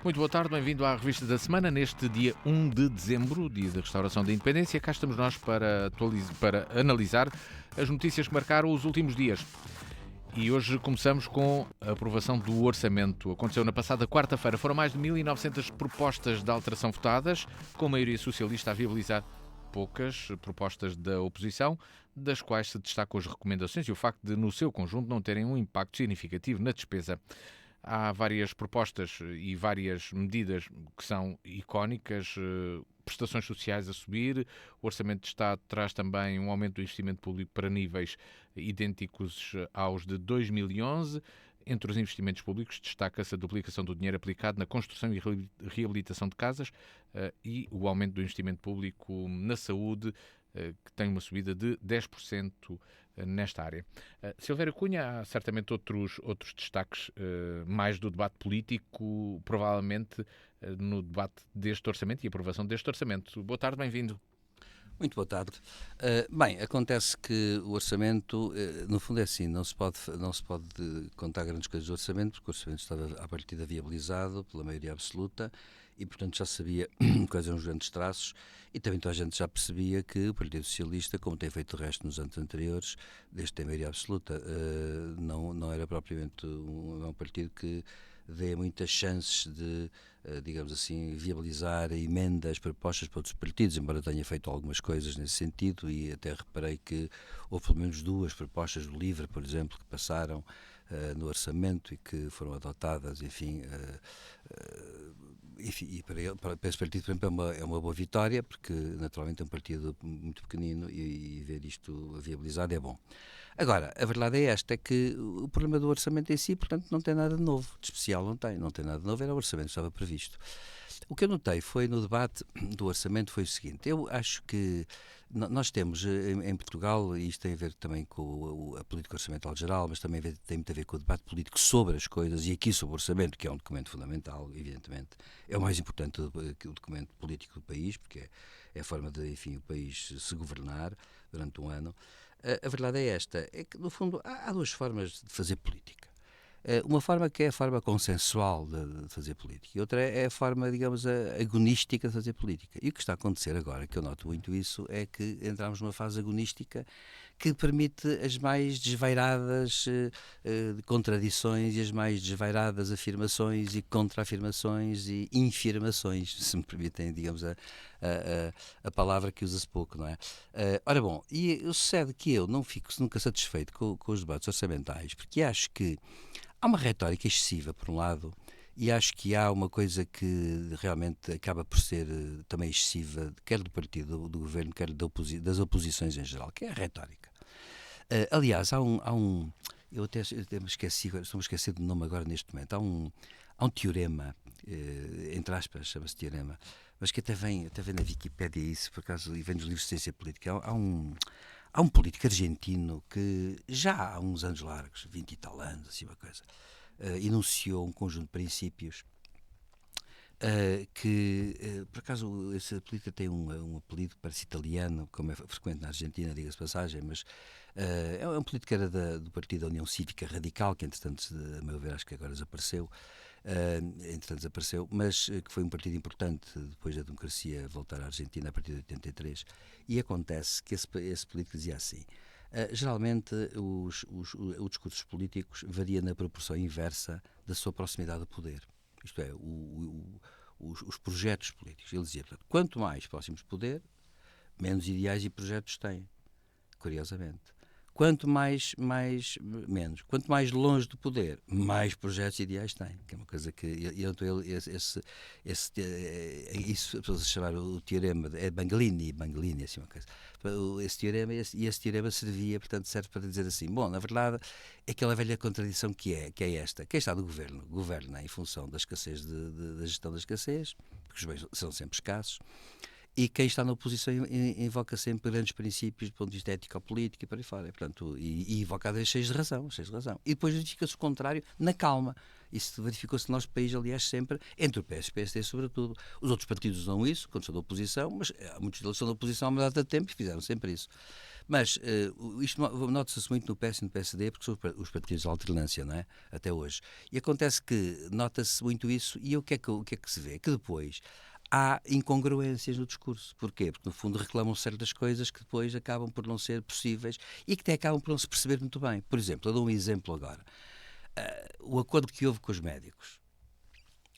Muito boa tarde, bem-vindo à Revista da Semana, neste dia 1 de dezembro, dia da restauração da independência. Cá estamos nós para analisar as notícias que marcaram os últimos dias. E hoje começamos com a aprovação do orçamento. Aconteceu na passada quarta-feira. Foram mais de 1.900 propostas de alteração votadas, com a maioria socialista a viabilizar poucas propostas da oposição, das quais se destacam as recomendações e o facto de, no seu conjunto, não terem um impacto significativo na despesa. Há várias propostas e várias medidas que são icónicas, prestações sociais a subir, o Orçamento de Estado traz também um aumento do investimento público para níveis idênticos aos de 2011. Entre os investimentos públicos destaca-se a duplicação do dinheiro aplicado na construção e reabilitação de casas e o aumento do investimento público na saúde, que tem uma subida de 10% nesta área. Silvério Cunha, há certamente outros destaques mais do debate político, provavelmente no debate deste orçamento e aprovação deste orçamento. Boa tarde, bem-vindo. Muito boa tarde. Bem, acontece que o orçamento, no fundo é assim, não se pode contar grandes coisas do orçamento, porque o orçamento estava à partida viabilizado pela maioria absoluta e, portanto, já sabia quais eram os grandes traços e também toda a gente já percebia que o Partido Socialista, como tem feito o resto nos anos anteriores, desde que tem maioria absoluta, não era propriamente um partido que dê muitas chances de, digamos assim, viabilizar emendas, propostas para outros partidos, embora tenha feito algumas coisas nesse sentido, e até reparei que houve pelo menos duas propostas do LIVRE, por exemplo, que passaram no orçamento e que foram adotadas, enfim, e para esse partido, por exemplo, é uma boa vitória, porque naturalmente é um partido muito pequenino e ver isto viabilizado é bom. Agora, a verdade é esta, é que o problema do orçamento em si, portanto, não tem nada de novo, de especial não tem nada de novo, era o orçamento que estava previsto. O que eu notei foi no debate do orçamento foi o seguinte: eu acho que nós temos em Portugal, e isto tem a ver também com a política orçamental geral, mas também tem muito a ver com o debate político sobre as coisas, e aqui sobre o orçamento, que é um documento fundamental, evidentemente, é o mais importante o documento político do país, porque é a forma de, enfim, o país se governar durante um ano. A verdade é esta, é que no fundo há duas formas de fazer política. Uma forma que é a forma consensual de fazer política e outra é a forma, digamos, agonística de fazer política. E o que está a acontecer agora, que eu noto muito isso, é que entramos numa fase agonística que permite as mais desvairadas contradições e as mais desvairadas afirmações e contra-afirmações e infirmações, se me permitem, digamos, a palavra que usa-se pouco, não é? Ora bom, e sucede que eu não fico nunca satisfeito com os debates orçamentais, porque acho que há uma retórica excessiva, por um lado, e acho que há uma coisa que realmente acaba por ser também excessiva, quer do partido do governo, quer das oposições em geral, que é a retórica. Aliás, eu até me esqueci, estou-me a esquecer do nome agora neste momento, há um teorema, entre aspas, chama-se teorema, mas que até vem na Wikipédia isso, por acaso, e vem dos livros de ciência política. Há um político argentino que já há uns anos largos, 20 e tal anos, assim uma coisa, enunciou um conjunto de princípios que, por acaso, esse político tem um apelido que parece italiano, como é frequente na Argentina, diga-se passagem, mas é um político que era do Partido da União Cívica Radical, que entretanto, a meu ver, acho que agora desapareceu, mas que foi um partido importante depois da democracia voltar à Argentina a partir de 83, e acontece que esse político dizia assim: geralmente os discursos políticos varia na proporção inversa da sua proximidade ao poder. Isto é, os projetos políticos. Ele dizia, portanto, quanto mais próximos de poder, menos ideais e projetos têm, curiosamente. Quanto mais longe do poder, mais projetos ideais têm, que é uma coisa que isso se chamar o teorema é Banglini, assim uma coisa. Esse teorema serve para dizer assim, bom, na verdade é aquela velha contradição que é esta: quem está no governo governa em função da escassez da gestão da escassez, porque os bens são sempre escassos. E quem está na oposição invoca sempre grandes princípios do ponto de vista ético-político e por aí fora. E, portanto, invoca cheios de razão. E depois verifica-se o contrário na calma. Isso verificou-se no nosso país, aliás, sempre, entre o PS e o PSD, sobretudo. Os outros partidos usam isso, quando são da oposição, mas muitos deles são da oposição há uma data de tempo e fizeram sempre isso. Mas isto nota-se muito no PS e no PSD, porque são os partidos de alternância, não é? Até hoje. E acontece que nota-se muito isso, e o que é que se vê? Que depois há incongruências no discurso. Porquê? Porque, no fundo, reclamam certas coisas que depois acabam por não ser possíveis e que até acabam por não se perceber muito bem. Por exemplo, eu dou um exemplo agora. O acordo que houve com os médicos,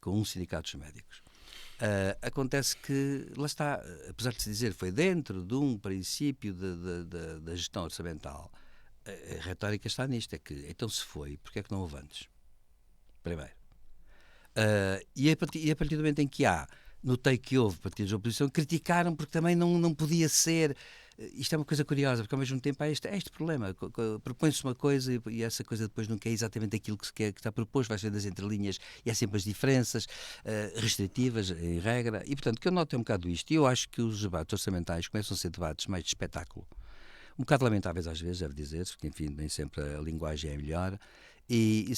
com um sindicato dos médicos. Acontece que, lá está, apesar de se dizer foi dentro de um princípio da gestão orçamental, a retórica está nisto, é que então se foi, porque é que não houve antes? Primeiro. E a partir do momento em que notei que houve partidos de oposição, criticaram porque também não podia ser. Isto é uma coisa curiosa, porque ao mesmo tempo há este problema. Propõe-se uma coisa e essa coisa depois nunca é exatamente aquilo que se quer, que está proposto, vai ser das entrelinhas e há sempre as diferenças restritivas, em regra. E, portanto, o que eu noto é um bocado isto. E eu acho que os debates orçamentais começam a ser debates mais de espetáculo. Um bocado lamentáveis às vezes, deve dizer-se, porque, enfim, nem sempre a linguagem é melhor. E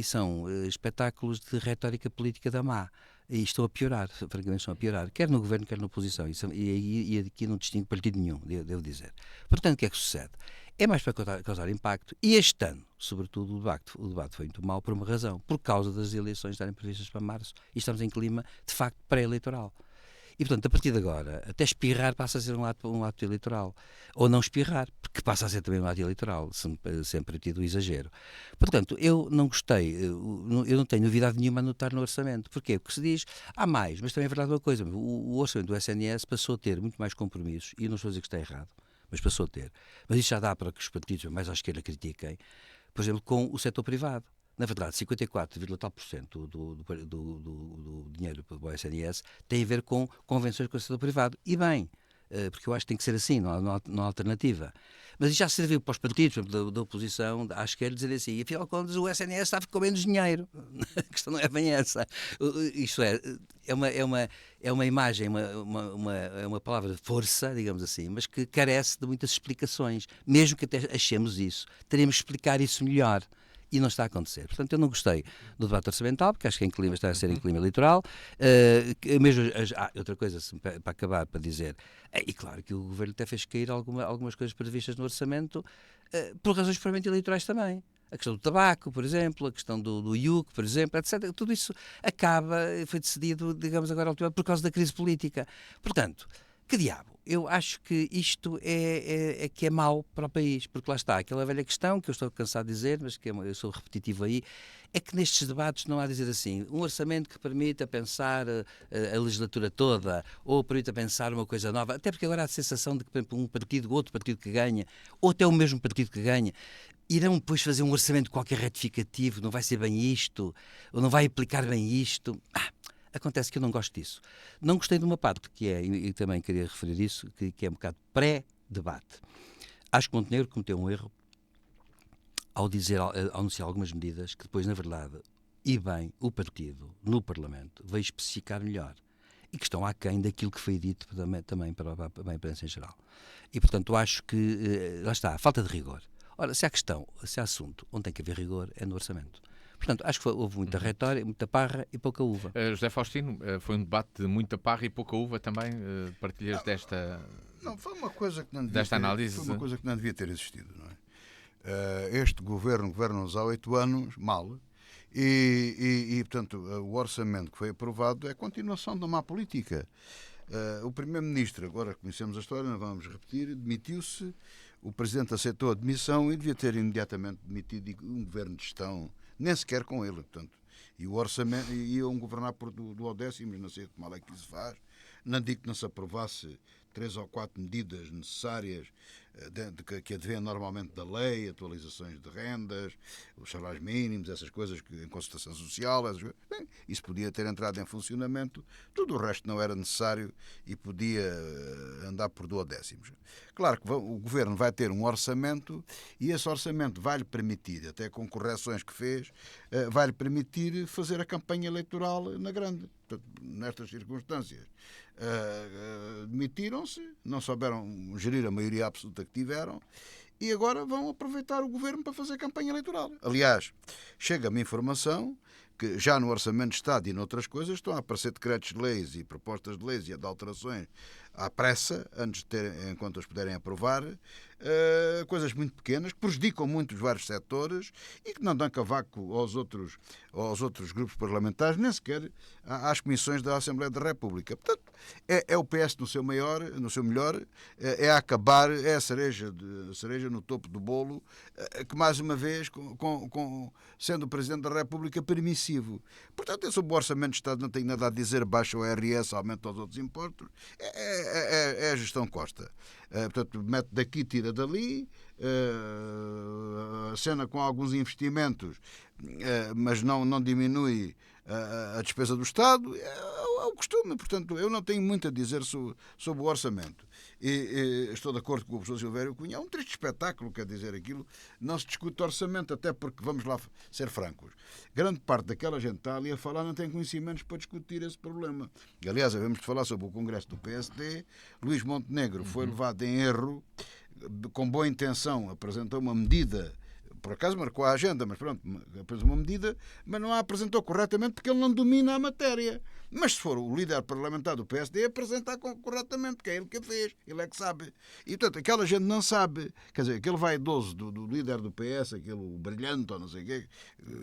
são espetáculos de retórica política da má. E estão a piorar, francamente estão a piorar, quer no governo, quer na oposição. E aqui não distingo partido nenhum, devo dizer. Portanto, o que é que sucede? É mais para causar impacto. E este ano, sobretudo, o debate foi muito mau por uma razão. Por causa das eleições estarem previstas para março. E estamos em clima, de facto, pré-eleitoral. E, portanto, a partir de agora, até espirrar passa a ser um ato eleitoral. Ou não espirrar, porque passa a ser também um ato eleitoral, sempre tido o exagero. Portanto, eu não gostei, eu não tenho novidade nenhuma a notar no orçamento. Porquê? Porque se diz, há mais, mas também é verdade uma coisa, o orçamento do SNS passou a ter muito mais compromissos, e eu não estou a dizer que está errado, mas passou a ter. Mas isso já dá para que os partidos mais à esquerda critiquem, por exemplo, com o setor privado. Na verdade, 54,tal% do dinheiro para o SNS tem a ver com convenções com o setor privado. E bem, porque eu acho que tem que ser assim, não há alternativa. Mas isso já serviu para os partidos, por exemplo, da oposição, à esquerda, dizer assim, e afinal de contas o SNS está com menos dinheiro. A questão não é bem essa. Isto é uma imagem, é uma palavra de força, digamos assim, mas que carece de muitas explicações. Mesmo que até achemos isso, teremos que explicar isso melhor. E não está a acontecer. Portanto, eu não gostei do debate orçamental, porque acho que está a ser em clima eleitoral. Outra coisa, para acabar, para dizer, e claro que o Governo até fez cair algumas coisas previstas no orçamento, por razões puramente eleitorais também. A questão do tabaco, por exemplo, a questão do IUC, por exemplo, etc. Tudo isso foi decidido, digamos agora, por causa da crise política. Portanto, que diabo? Eu acho que isto é que é mau para o país, porque lá está, aquela velha questão que eu estou cansado de dizer, mas que eu sou repetitivo aí, é que nestes debates não há a dizer assim, um orçamento que permita pensar a legislatura toda, ou permita pensar uma coisa nova, até porque agora há a sensação de que, por exemplo, um partido, outro partido que ganha, ou até o mesmo partido que ganha, irão depois fazer um orçamento qualquer retificativo, não vai ser bem isto, ou não vai aplicar bem isto. Acontece que eu não gosto disso. Não gostei de uma parte que é, e também queria referir isso, que é um bocado pré-debate. Acho que Montenegro cometeu um erro ao anunciar algumas medidas que depois, na verdade, e bem, o partido, no Parlamento, veio especificar melhor. E que estão aquém daquilo que foi dito também para a imprensa em geral. E, portanto, acho que, lá está, falta de rigor. Ora, se há assunto onde tem que haver rigor, é no orçamento. Portanto, acho que houve muita retórica, muita parra e pouca uva. José Faustino, foi um debate de muita parra e pouca uva também. Partilhas desta Não, foi uma coisa que não devia desta análise? Foi uma coisa que não devia ter existido, não é? Este governa-nos há 8 anos, mal, e, portanto, o orçamento que foi aprovado é a continuação da má política. O Primeiro-Ministro, agora conhecemos a história, não vamos repetir, demitiu-se, o Presidente aceitou a demissão e devia ter imediatamente demitido um governo de gestão, nem sequer com ele, portanto. E o orçamento, iam governar por duodécimos, não sei que mal é que isso faz. Não digo que não se aprovasse 3 ou 4 medidas necessárias que advêm normalmente da lei, atualizações de rendas, os salários mínimos, essas coisas em concertação social, bem, isso podia ter entrado em funcionamento, tudo o resto não era necessário e podia andar por duodécimos. Claro que o Governo vai ter um orçamento e esse orçamento vai-lhe permitir, até com correções que fez, vai-lhe permitir fazer a campanha eleitoral na grande. Portanto, nestas circunstâncias, demitiram-se, não souberam gerir a maioria absoluta que tiveram e agora vão aproveitar o governo para fazer campanha eleitoral. Aliás, chega-me informação que já no Orçamento de Estado e noutras coisas estão a aparecer decretos de leis e propostas de leis e de alterações à pressa, enquanto as puderem aprovar, coisas muito pequenas que prejudicam muito os vários setores e que não dão cavaco aos outros grupos parlamentares, nem sequer às comissões da Assembleia da República. Portanto, é o PS no seu melhor, é acabar, é a cereja no topo do bolo, que mais uma vez, sendo o Presidente da República permissivo. Portanto, sobre o Orçamento de Estado não tenho nada a dizer, baixa o IRS, aumenta os outros impostos, é a gestão Costa. Portanto, mete daqui, tira dali, cena com alguns investimentos, mas não diminui a despesa do Estado, é o costume. Portanto, eu não tenho muito a dizer sobre o orçamento. E estou de acordo com o professor Silvério Cunha. É um triste espetáculo, quer dizer, aquilo. Não se discute orçamento, até porque, vamos lá ser francos, grande parte daquela gente que está ali a falar não tem conhecimentos para discutir esse problema. E, aliás, havemos de falar sobre o Congresso do PSD. Luís Montenegro foi levado em erro, com boa intenção, apresentou uma medida, por acaso marcou a agenda, mas pronto, apresentou uma medida, mas não a apresentou corretamente porque ele não domina a matéria. Mas se for o líder parlamentar do PSD, apresentar corretamente, porque é ele que a fez, ele é que sabe. E, portanto, aquela gente não sabe, quer dizer, aquele vaidoso do líder do PS, aquele brilhante ou não sei o quê,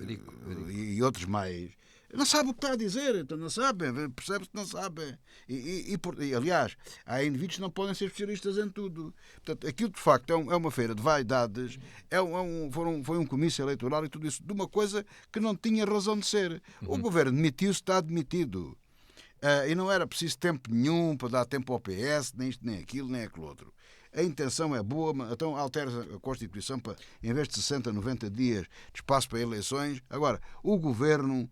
Rico. E outros mais, não sabe o que está a dizer, então não sabem, percebe-se que não sabem. E, aliás, há indivíduos que não podem ser especialistas em tudo. Portanto, aquilo de facto é uma feira de vaidades, foi um comício eleitoral e tudo isso, de uma coisa que não tinha razão de ser. O governo demitiu-se, está admitido. E não era preciso tempo nenhum para dar tempo ao PS, nem isto, nem aquilo, nem aquilo outro. A intenção é boa, então altera a Constituição para, em vez de 60, 90 dias de espaço para eleições. Agora, o governo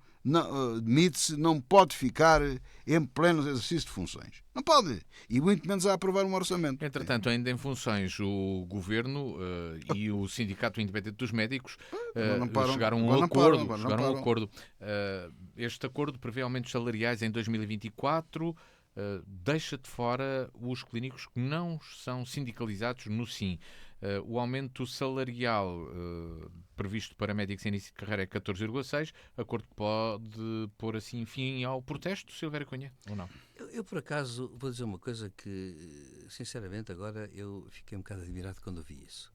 demite-se, não pode ficar em pleno exercício de funções. Não pode. E muito menos a aprovar um orçamento. Entretanto, ainda em funções, o Governo e o Sindicato Independente dos Médicos chegaram a um acordo. Este acordo prevê aumentos salariais em 2024, deixa de fora os clínicos que não são sindicalizados no SIM. O aumento salarial previsto para médicos em início de carreira é 14,6%, acordo que pode pôr assim fim ao protesto, Silvério Cunha, ou não? Eu, por acaso, vou dizer uma coisa que, sinceramente, agora eu fiquei um bocado admirado quando ouvi isso.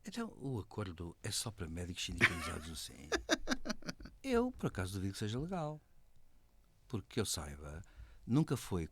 Então, o acordo é só para médicos sindicalizados no SIM? Eu, por acaso, duvido que seja legal. Porque que eu saiba, nunca foi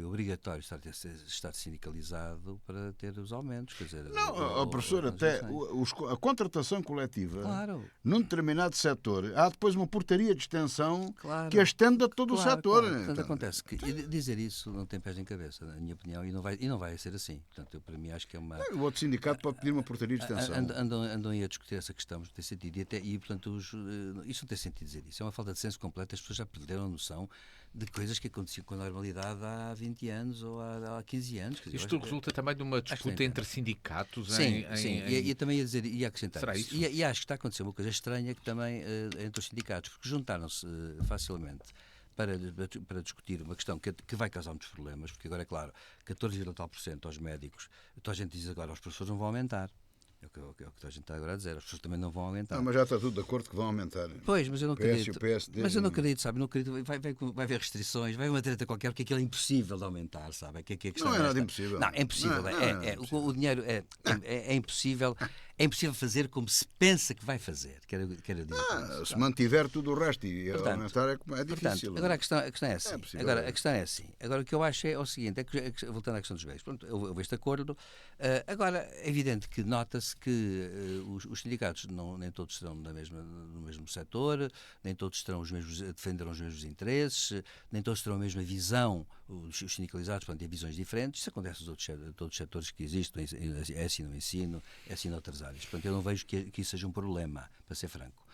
obrigatório estar sindicalizado para ter os aumentos. Quer dizer, não, professor, até a contratação coletiva, claro, num determinado setor, há depois uma portaria de extensão, claro, que estende a todo o setor. Claro. Portanto, acontece que dizer isso não tem pés nem cabeça, na minha opinião, e não vai ser assim. Portanto, eu, para mim, acho que é uma... O outro sindicato pode pedir uma portaria de extensão. Andam aí a discutir essa questão, não tem sentido. Portanto, isso não tem sentido dizer isso. É uma falta de senso completa. As pessoas já perderam a noção de coisas que aconteciam com a normalidade há 20 anos ou há 15 anos. Quer dizer, isto resulta também de uma disputa entre sindicatos? Sim. E também ia acrescentar será isso. isso? E acho que está a acontecer uma coisa estranha que também entre os sindicatos, porque juntaram-se facilmente para discutir uma questão que vai causar muitos problemas, porque agora é claro, 14,tal% aos médicos, então a gente diz agora, os professores não vão aumentar. É o que a gente está agora a dizer, as pessoas também não vão aumentar. Não, mas já está tudo de acordo que vão aumentar. Pois, mas eu não acredito. PSD, mas eu não acredito, sabe? Não acredito. Vai haver restrições, vai uma treta qualquer, porque aquilo é impossível de aumentar, sabe? Não é nada impossível. Não, é impossível. O dinheiro é impossível. É impossível fazer como se pensa que vai fazer. Quero dizer se mantiver tudo o resto e aumentar é difícil. Agora a questão é assim. A questão é assim. Agora o que eu acho é o seguinte, voltando à questão dos médicos. Pronto, eu vejo este acordo. Agora é evidente que nota-se que os sindicatos nem todos estarão no mesmo setor, nem todos defenderão os mesmos interesses, nem todos terão a mesma visão. Os sindicalizados têm visões diferentes. Isso acontece em todos os setores que existem. É assim no ensino, é assim noutras áreas. Portanto, eu não vejo que isso seja um problema, para ser franco.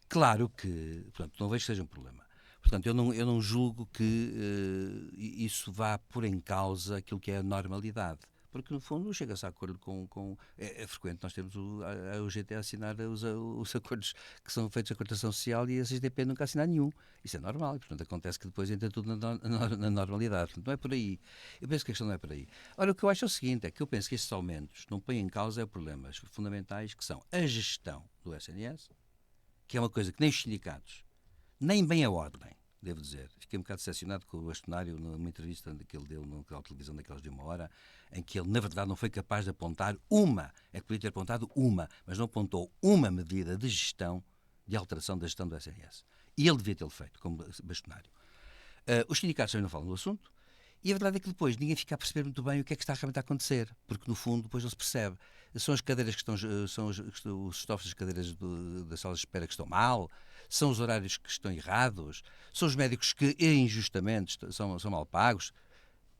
Claro que, não vejo que seja um problema. Portanto, eu não julgo que isso vá pôr em causa aquilo que é a normalidade. Porque, no fundo, chega-se a acordo com... É frequente nós temos a UGT a assinar os acordos que são feitos a cortação social e a CGTP nunca assinar nenhum. Isso é normal e, portanto, acontece que depois entra tudo na normalidade. Portanto, não é por aí. Eu penso que a questão não é por aí. Ora, o que eu acho é o seguinte, é que eu penso que estes aumentos não põem em causa problemas fundamentais que são a gestão do SNS, que é uma coisa que nem os sindicatos nem bem a ordem, devo dizer. Fiquei um bocado decepcionado com o bastonário numa entrevista que ele deu na televisão daquelas de 1 hora, em que ele, na verdade, não foi capaz de apontar é que podia ter apontado mas não apontou uma medida de gestão, de alteração da gestão do SNS. E ele devia tê-lo feito, como bastonário. Os sindicatos também não falam do assunto, e a verdade é que depois ninguém fica a perceber muito bem o que é que está realmente a acontecer, porque no fundo depois não se percebe. São as cadeiras que estão, os estofos das cadeiras das salas de espera que estão mal, são os horários que estão errados, são os médicos que injustamente são mal pagos.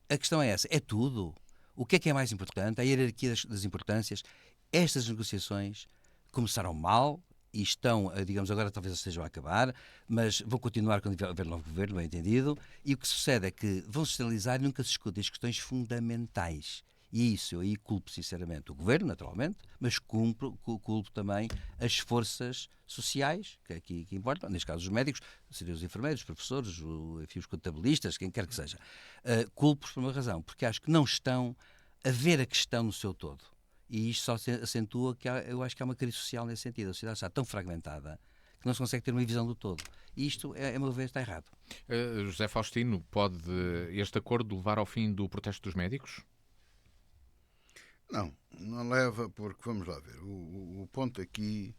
A questão é essa, é tudo. O que é mais importante? A hierarquia das importâncias. Estas negociações começaram mal e estão, digamos, agora talvez estejam a acabar, mas vão continuar quando houver novo governo, bem entendido, e o que sucede é que vão se sinalizar e nunca se discutem as questões fundamentais. E isso eu aí culpo sinceramente o governo, naturalmente, mas culpo também as forças sociais que importam, neste caso os médicos, seriam os enfermeiros, os professores, os contabilistas, quem quer que seja. Culpo-os por uma razão, porque acho que não estão a ver a questão no seu todo. E isto só acentua que eu acho que há uma crise social nesse sentido. A sociedade está tão fragmentada que não se consegue ter uma visão do todo. E isto, a meu ver, está errado. José Faustino, pode este acordo levar ao fim do protesto dos médicos? Não leva, porque vamos lá ver. O ponto aqui,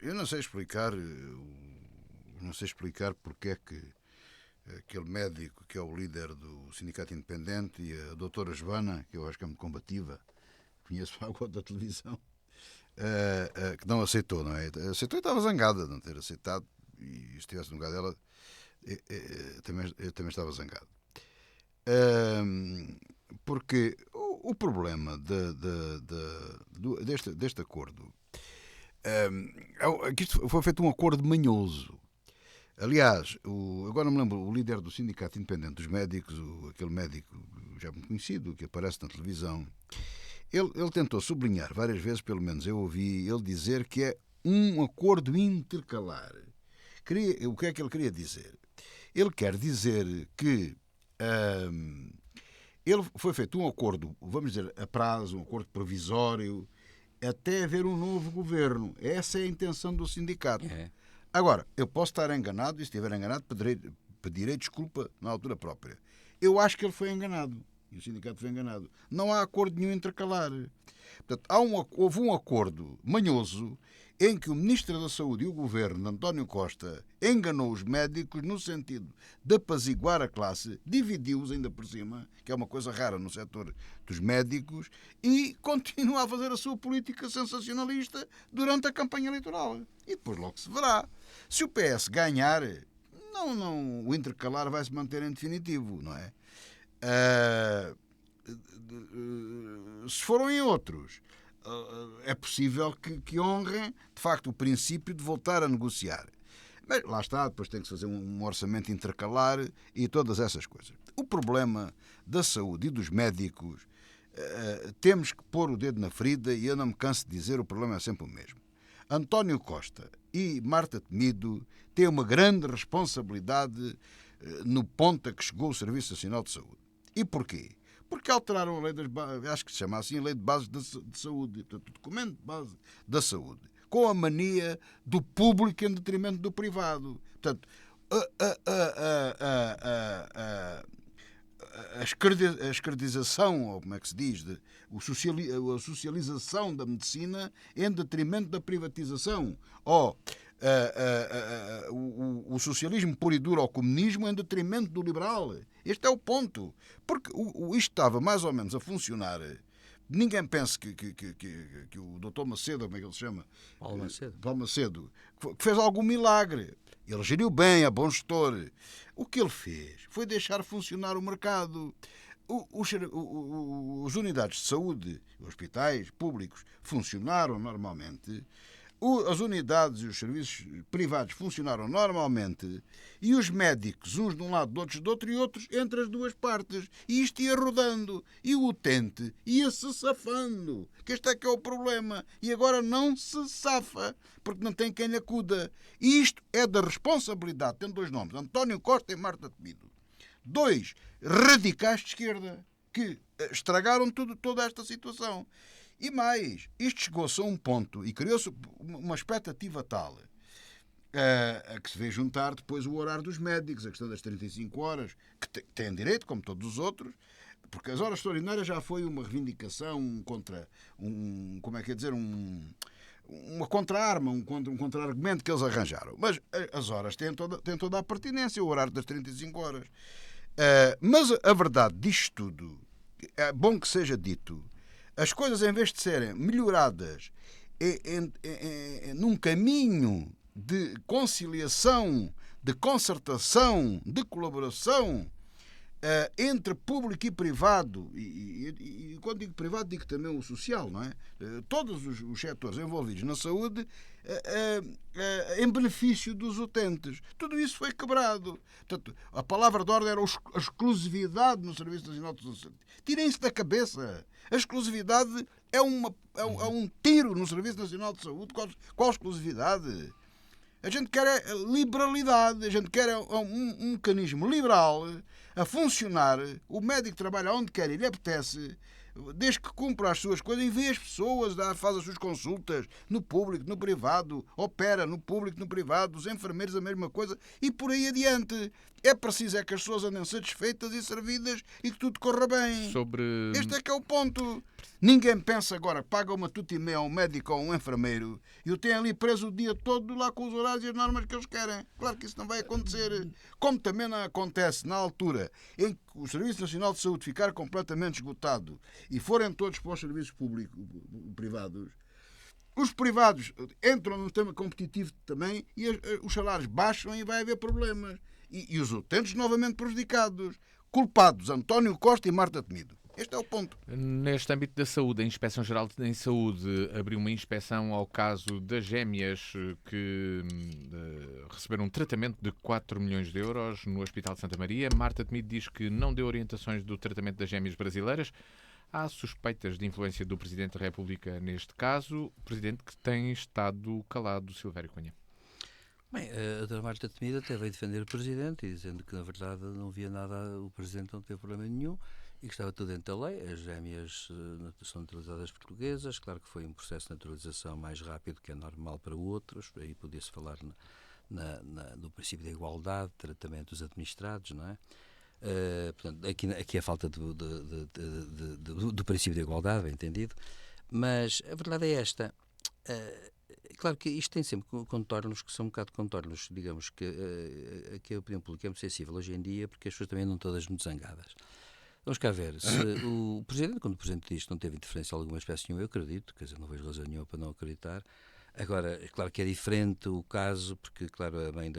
eu não sei explicar porque é que aquele médico que é o líder do Sindicato Independente e a doutora Joana, que eu acho que é muito combativa, conheço agora da televisão, que não aceitou, não é? Aceitou e estava zangada de não ter aceitado, e se estivesse no lugar dela, eu também estava zangado. Porque o problema deste acordo é que isto foi feito um acordo manhoso. Aliás, agora não me lembro, o líder do Sindicato Independente dos Médicos, aquele médico já muito conhecido, que aparece na televisão, ele tentou sublinhar várias vezes, pelo menos eu ouvi ele dizer que é um acordo intercalar. O que é que ele queria dizer? Ele quer dizer que foi feito um acordo, vamos dizer, a prazo, um acordo provisório, até haver um novo governo. Essa é a intenção do sindicato. Agora, eu posso estar enganado, e se estiver enganado, pedirei desculpa na altura própria. Eu acho que ele foi enganado, e o sindicato foi enganado. Não há acordo nenhum intercalar. Portanto, houve um acordo manhoso em que o Ministro da Saúde e o Governo, António Costa, enganou os médicos no sentido de apaziguar a classe, dividiu-os ainda por cima, que é uma coisa rara no setor dos médicos, e continua a fazer a sua política sensacionalista durante a campanha eleitoral. E depois logo se verá. Se o PS ganhar, o intercalar vai se manter em definitivo, não é? Se foram em outros, é possível que honrem, de facto, o princípio de voltar a negociar. Mas lá está, depois tem que se fazer um orçamento intercalar e todas essas coisas. O problema da saúde e dos médicos, temos que pôr o dedo na ferida, e eu não me canso de dizer, o problema é sempre o mesmo. António Costa e Marta Temido têm uma grande responsabilidade no ponto a que chegou o Serviço Nacional de Saúde. E porquê? Porque alteraram a lei das bases, acho que se chama assim, a lei de bases de saúde, portanto, o documento de base da saúde, com a mania do público em detrimento do privado. Portanto, a esquerdização, ou como é que se diz, a socialização da medicina em detrimento da privatização, ou o socialismo puro e duro ao comunismo em detrimento do liberal. Este é o ponto. Porque isto estava mais ou menos a funcionar. Ninguém pensa que o Dr. Macedo, como é que ele se chama? Paulo Macedo, que fez algum milagre. Ele geriu bem, é bom gestor. O que ele fez foi deixar funcionar o mercado. As unidades de saúde, os hospitais públicos, funcionaram normalmente. As unidades e os serviços privados funcionaram normalmente, e os médicos, uns de um lado, outros do outro, e outros entre as duas partes. E isto ia rodando, e o utente ia-se safando, que este é que é o problema. E agora não se safa, porque não tem quem lhe acuda. E isto é da responsabilidade, tem dois nomes, António Costa e Marta Temido. Dois radicais de esquerda, que estragaram toda esta situação. E mais, isto chegou-se a um ponto e criou-se uma expectativa tal a que se vê juntar depois o horário dos médicos, a questão das 35 horas, que têm direito, como todos os outros, porque as horas extraordinárias já foi uma reivindicação contra como é que é dizer, uma contra-arma, um contra-argumento que eles arranjaram. Mas as horas têm toda a pertinência, o horário das 35 horas. Mas a verdade disto tudo, é bom que seja dito, as coisas em vez de serem melhoradas num caminho de conciliação, de concertação, de colaboração entre público e privado, e quando digo privado digo também o social, não é? Todos os setores envolvidos na saúde em benefício dos utentes. Tudo isso foi quebrado. Portanto, a palavra de ordem era a exclusividade no Serviço Nacional de Saúde. Tirem-se da cabeça. A exclusividade é um tiro no Serviço Nacional de Saúde. Qual exclusividade? A gente quer liberalidade, a gente quer um mecanismo liberal a funcionar. O médico trabalha onde quer e lhe apetece, desde que cumpra as suas coisas e vê as pessoas, faz as suas consultas no público, no privado, opera no público, no privado, os enfermeiros a mesma coisa e por aí adiante. É preciso que as pessoas andem satisfeitas e servidas e que tudo corra bem. Este é que é o ponto. Ninguém pensa agora que paga uma tuta e meia a um médico ou a um enfermeiro e o tem ali preso o dia todo lá com os horários e as normas que eles querem. Claro que isso não vai acontecer. Como também não acontece na altura em que o Serviço Nacional de Saúde ficar completamente esgotado e forem todos para os serviços públicos, privados, os privados entram no tema competitivo também e os salários baixam e vai haver problemas. E os utentes novamente prejudicados. Culpados António Costa e Marta Temido. Este é o ponto. Neste âmbito da saúde, a Inspeção-Geral em Saúde abriu uma inspeção ao caso das gêmeas que receberam um tratamento de 4 milhões de euros no Hospital de Santa Maria. Marta Temido diz que não deu orientações do tratamento das gêmeas brasileiras. Há suspeitas de influência do Presidente da República neste caso, o Presidente que tem estado calado, Silvério Cunha. Bem, a Dra. Marta Temido até veio defender o Presidente, dizendo que, na verdade, não havia nada, o Presidente não teve problema nenhum e que estava tudo dentro da lei. As gêmeas são naturalizadas portuguesas, claro que foi um processo de naturalização mais rápido que é normal para outros, aí podia-se falar no princípio da igualdade, tratamento dos administrados, não é? Portanto, aqui a falta do princípio da igualdade, bem entendido, mas a verdade é esta. Claro que isto tem sempre contornos que são um bocado contornos, digamos que aqui a opinião pública é muito sensível hoje em dia porque as pessoas também andam todas muito zangadas. Vamos cá ver, se o Presidente, quando o Presidente diz que não teve interferência de alguma espécie nenhuma, eu acredito, quer dizer, não vejo razão nenhuma para não acreditar. Agora, é claro que é diferente o caso, porque, claro, a mãe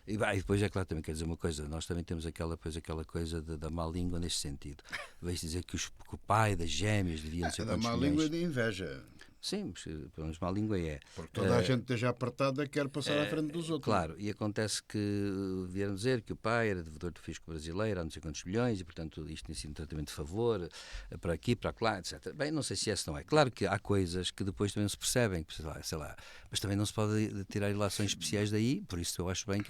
E depois, é claro, também quer dizer uma coisa, nós também temos aquela coisa da má língua neste sentido. Vejo dizer que o pai das gêmeas devia ser da má língua e de inveja. Sim, pelo menos má língua é. Porque toda a gente esteja apertada quer passar à frente dos outros. Claro, e acontece que vieram dizer que o pai era devedor do fisco brasileiro há não sei quantos milhões e, portanto, isto tem sido um tratamento de favor para aqui, para lá, etc. Bem, não sei se esse não é. Claro que há coisas que depois também não se percebem, sei lá, mas também não se pode tirar relações especiais daí, por isso eu acho bem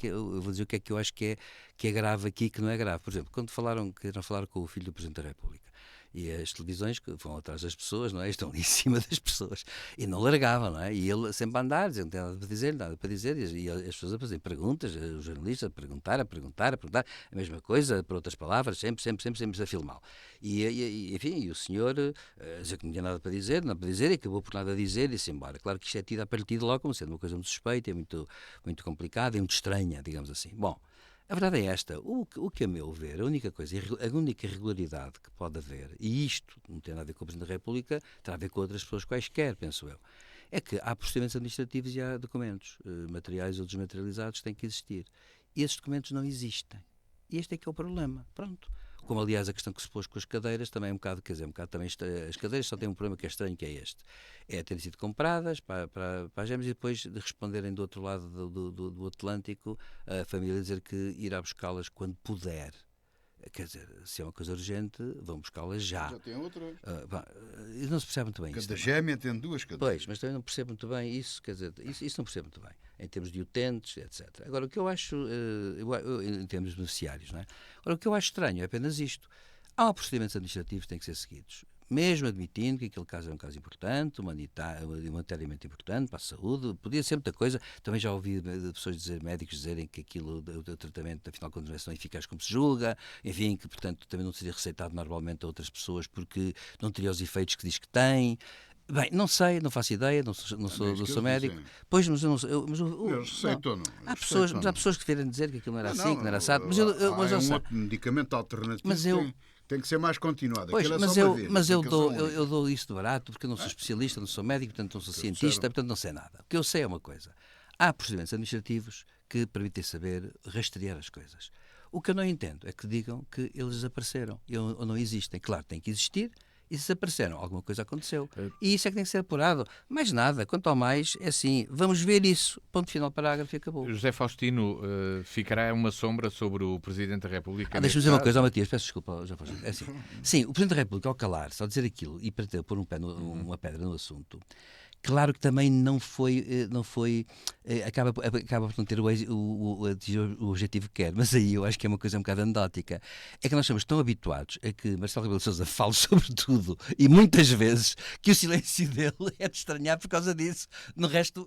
eu vou dizer o que é que eu acho que é grave aqui e que não é grave. Por exemplo, quando queriam falar com o filho do Presidente da República, e as televisões que vão atrás das pessoas, não é? Estão ali em cima das pessoas e não largavam, não é? E ele sempre a andar, dizendo não tem nada para dizer, e as pessoas a fazer perguntas, os jornalistas a perguntar, a mesma coisa, por outras palavras, sempre a filmá-lo. Enfim, o senhor dizer que não tinha nada para dizer, e acabou por nada dizer e disse embora. Claro que isto é tido a partir de logo como sendo uma coisa muito suspeita, é muito, muito complicada e muito estranha, digamos assim. Bom, a verdade é esta, o que a meu ver, a única irregularidade que pode haver, e isto não tem nada a ver com o Presidente da República, terá a ver com outras pessoas quaisquer, penso eu, é que há procedimentos administrativos e há documentos materiais ou desmaterializados que têm que existir. E esses documentos não existem. E este é que é o problema. Pronto. Como, aliás, a questão que se pôs com as cadeiras também é um bocado, também as cadeiras só têm um problema que é estranho, que é este. É terem sido compradas para as gêmeas e depois de responderem do outro lado do Atlântico a família dizer que irá buscá-las quando puder. Quer dizer, se é uma coisa urgente, vão buscá-las já. Já tem outras. Não se percebe muito bem isso. Cada gêmea tem duas cadeiras. Pois, mas também não percebo muito bem isso, quer dizer, isso não percebo muito bem, em termos de utentes, etc. Agora, o que eu acho, em termos de beneficiários, não é? Agora, o que eu acho estranho é apenas isto. Há procedimentos administrativos que têm que ser seguidos. mesmo admitindo que aquele caso é um caso importante, humanitariamente importante para a saúde, podia ser muita coisa. Também já ouvi médicos dizerem que aquilo, o tratamento, afinal, quando não é tão eficaz como se julga, enfim, que, portanto, também não seria receitado normalmente a outras pessoas porque não teria os efeitos que diz que tem. Bem, não sei, não faço ideia, não sou médico. Pois, mas eu não sei. Há pessoas que querem dizer que aquilo não era assim, que não era assado. Mas há um outro medicamento alternativo que tem que ser mais continuado. Pois, mas eu dou isso de barato porque eu não sou especialista, não sou médico, portanto não sou cientista, portanto não sei nada. O que eu sei é uma coisa. Há procedimentos administrativos que permitem saber rastrear as coisas. O que eu não entendo é que digam que eles desapareceram ou não existem. Claro, tem que existir. E se desapareceram, alguma coisa aconteceu. E isso é que tem que ser apurado. Mais nada, quanto ao mais, é assim, vamos ver isso. Ponto final, parágrafo e acabou. José Faustino, ficará uma sombra sobre o Presidente da República? Deixa-me dizer uma coisa, Matias, peço desculpa, José Faustino. É assim, sim, o Presidente da República, ao calar, só dizer aquilo e para pôr uma pedra no assunto, claro que também não foi acaba por não ter o objetivo que quer, mas aí eu acho que é uma coisa um bocado anedótica. É que nós estamos tão habituados a que Marcelo Rebelo de Sousa fale sobre tudo e muitas vezes que o silêncio dele é de estranhar por causa disso. No resto,